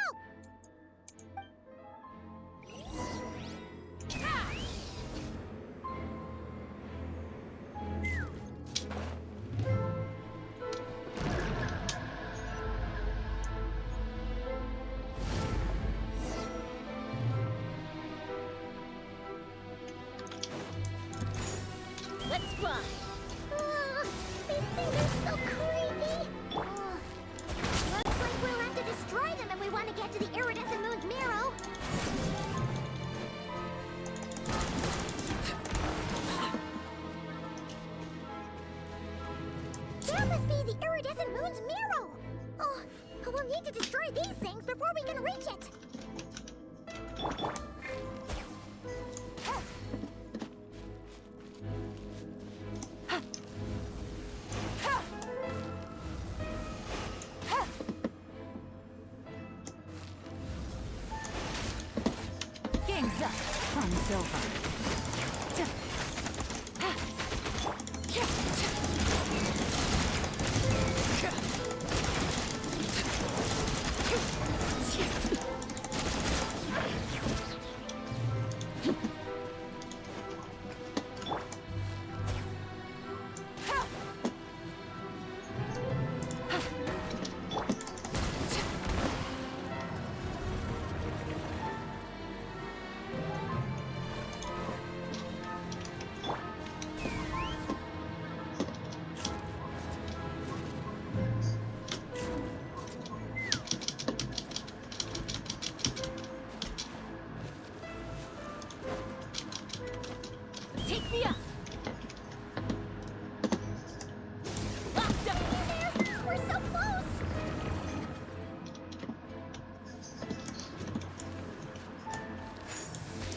Let's fly! These things are so creepy! Looks like we'll have to destroy them if we want to get to the iridescent moon's marrow! That must be the iridescent moon's marrow! Oh, we'll need to destroy these things before we can reach it! Yeah. We're so close.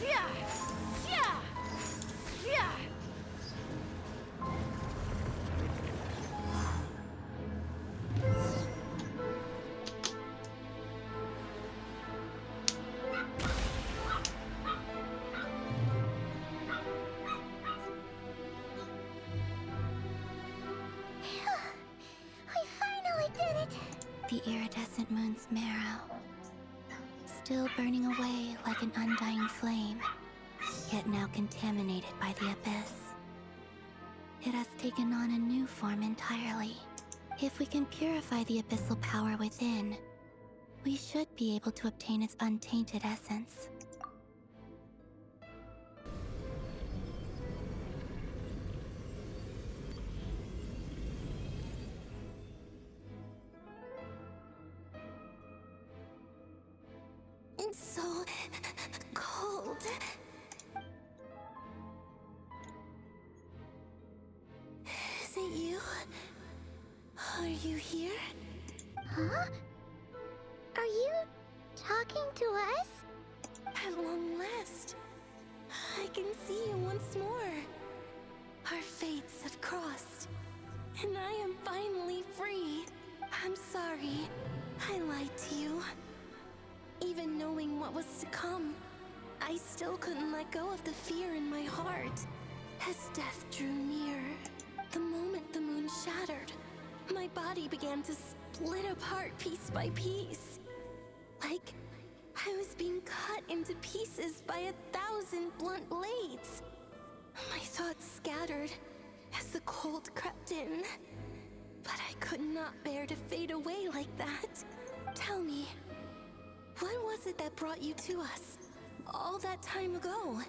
Yeah. Yeah. Yeah. We finally did it. The iridescent moon's marrow, still burning away like an undying flame, yet now contaminated by the abyss. It has taken on a new form entirely. If we can purify the abyssal power within, we should be able to obtain its untainted essence. It's so cold. Is it you? Are you here? Huh? Are you talking to us? At long last, I can see you once more. Our fates have crossed, and I am finally free. I'm sorry, I lied to you. Even knowing what was to come, I still couldn't let go of the fear in my heart. As death drew near, the moment the moon shattered, my body began to split apart piece by piece. Like I was being cut into pieces by 1,000 blunt blades. My thoughts scattered as the cold crept in. But I could not bear to fade away like that. Tell me, what was it that brought you to us all that time ago?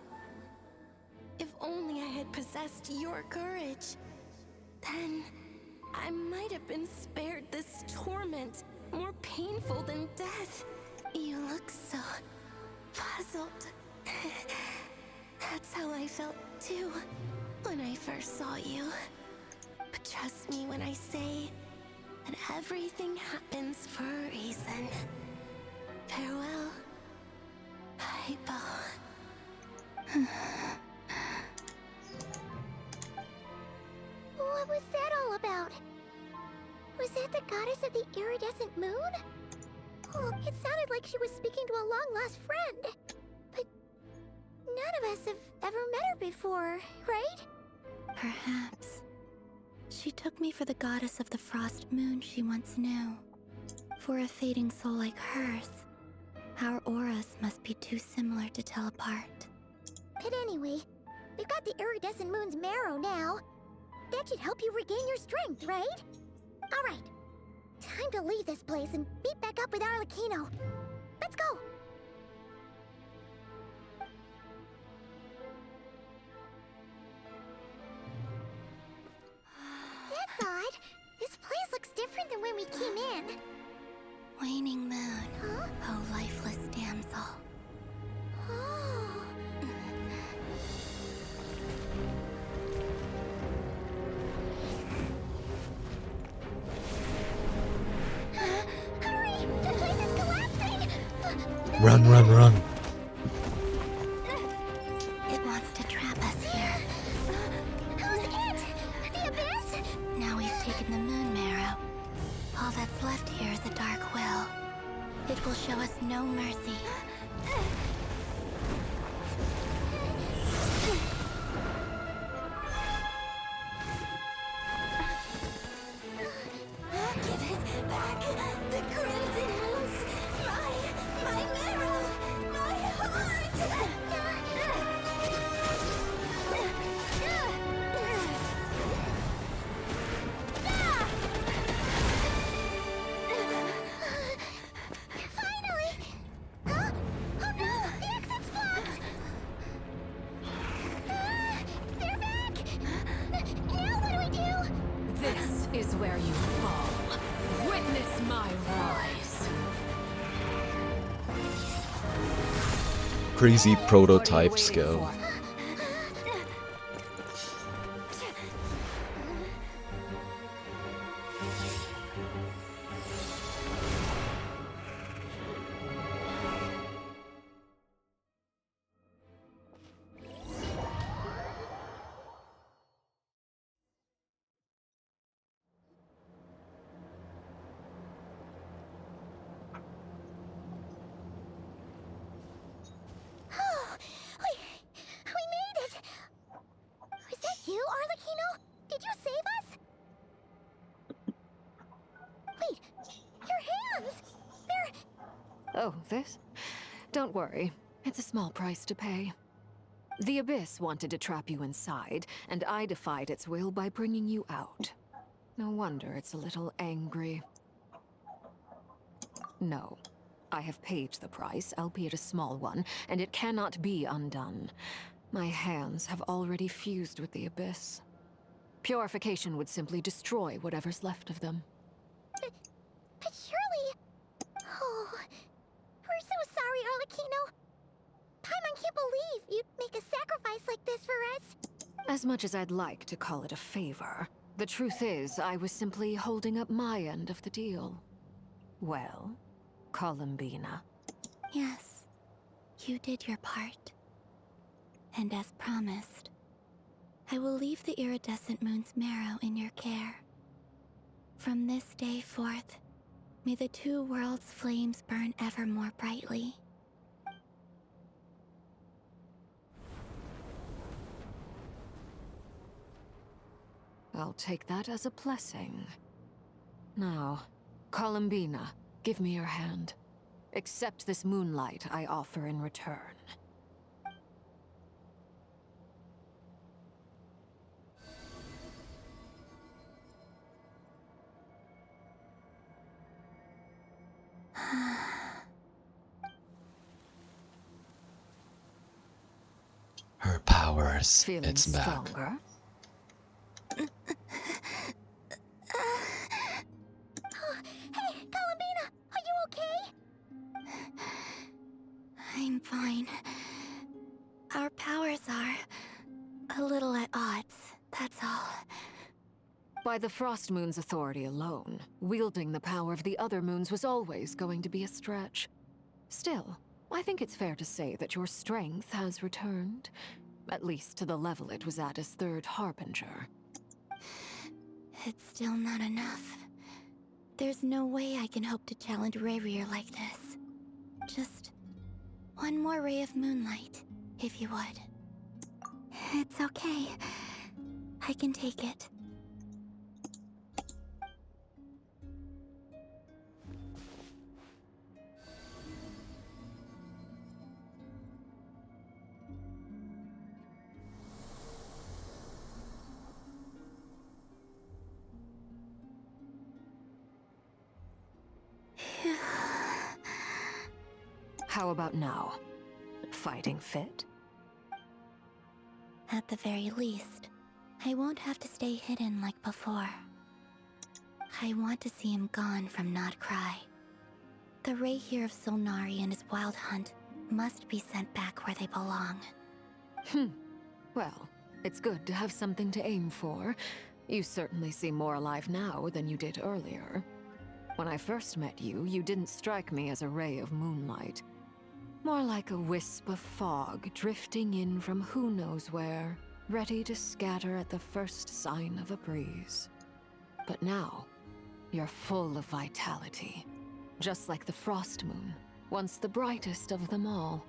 If only I had possessed your courage, then I might have been spared this torment, more painful than death. You look so puzzled. That's how I felt too when I first saw you. But trust me when I say that everything happens for a reason. Farewell, Hypo. What was that all about? Was that the goddess of the iridescent moon? Oh, it sounded like she was speaking to a long-lost friend. But none of us have ever met her before, right? Perhaps. She took me for the goddess of the frost moon she once knew. For a fading soul like hers, our auras must be too similar to tell apart. But anyway, we've got the iridescent moon's marrow now. That should help you regain your strength, right? Alright, time to leave this place and meet back up with Arlecchino. Let's go! That's odd. This place looks different than when we came in. Waning moon, Huh? oh lifeless damsel. Oh. Hurry! The place is collapsing! Run, run, run. It wants to trap us here. Who's it? The abyss? Now we've taken the moon marrow. All that's left here is a dark will. It will show us no mercy. Give it back! The crimson moons! My marrow! My heart! Finally! Huh? Oh no! The exit's blocked! They're back! Now what do we do? This is where you fall. Witness my rise. Crazy prototype skill. Arlecchino? Did you save us? Wait, your hands! They're... Oh, this? Don't worry. It's a small price to pay. The Abyss wanted to trap you inside, and I defied its will by bringing you out. No wonder it's a little angry. No. I have paid the price, albeit a small one, and it cannot be undone. My hands have already fused with the Abyss. Purification would simply destroy whatever's left of them. But surely... Oh... We're so sorry, Arlecchino. Paimon can't believe you'd make a sacrifice like this for us. As much as I'd like to call it a favor, the truth is I was simply holding up my end of the deal. Well, Columbina. Yes, you did your part. And as promised, I will leave the iridescent moon's marrow in your care. From this day forth, may the two worlds' flames burn ever more brightly. I'll take that as a blessing. Now, Columbina, give me your hand. Accept this moonlight I offer in return. Her powers. Feeling It's back. stronger? Hey, Columbina, are you okay? I'm fine. Our powers are a little at odds, that's all. By the Frost Moon's authority alone, wielding the power of the other moons was always going to be a stretch. Still, I think it's fair to say that your strength has returned. At least to the level it was at as Third Harbinger. It's still not enough. There's no way I can hope to challenge Rayrier like this. Just one more ray of moonlight, if you would. It's okay. I can take it. How about now? Fighting fit? At the very least, I won't have to stay hidden like before. I want to see him gone from Nodcry. The Rayheer of Solnari and his wild hunt must be sent back where they belong. Well, it's good to have something to aim for. You certainly seem more alive now than you did earlier. When I first met you, you didn't strike me as a ray of moonlight. More like a wisp of fog drifting in from who knows where, ready to scatter at the first sign of a breeze. But now, you're full of vitality. Just like the Frost Moon, once the brightest of them all.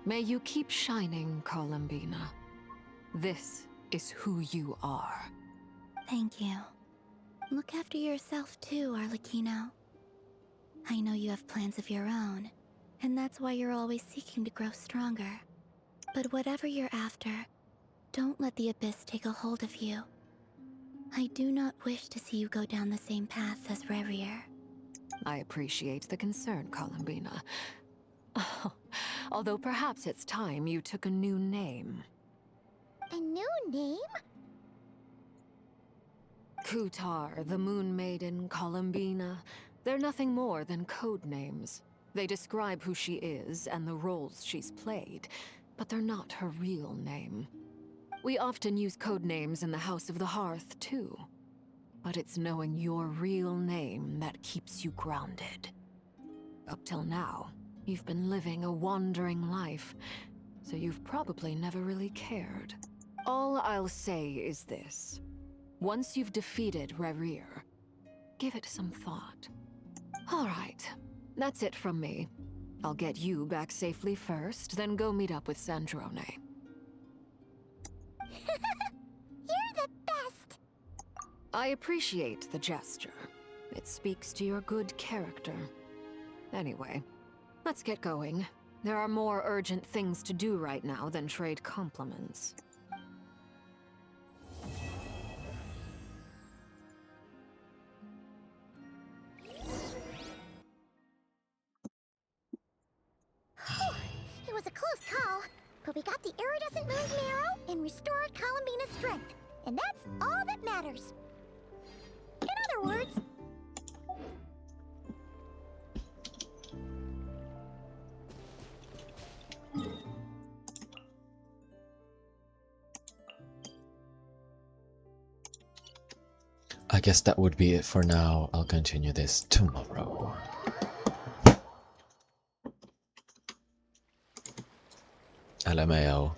May you keep shining, Columbina. This is who you are. Thank you. Look after yourself too, Arlecchino. I know you have plans of your own, and that's why you're always seeking to grow stronger. But whatever you're after, don't let the Abyss take a hold of you. I do not wish to see you go down the same path as Rayrier. I appreciate the concern, Columbina. Although perhaps it's time you took a new name. A new name? Kutar, the Moon Maiden, Columbina. They're nothing more than code names. They describe who she is and the roles she's played, but they're not her real name. We often use code names in the House of the Hearth, too. But it's knowing your real name that keeps you grounded. Up till now, you've been living a wandering life, so you've probably never really cared. All I'll say is this. Once you've defeated Rayrier, give it some thought. All right, that's it from me. I'll get you back safely first, then go meet up with Sandrone. You're I appreciate the gesture. It speaks to your good character. Anyway, let's get going. There are more urgent things to do right now than trade compliments. It was a close call, but we got the iridescent moon's marrow and restored Columbina's strength. And that's all that matters. In other words... I guess that would be it for now. I'll continue this tomorrow. LMAO.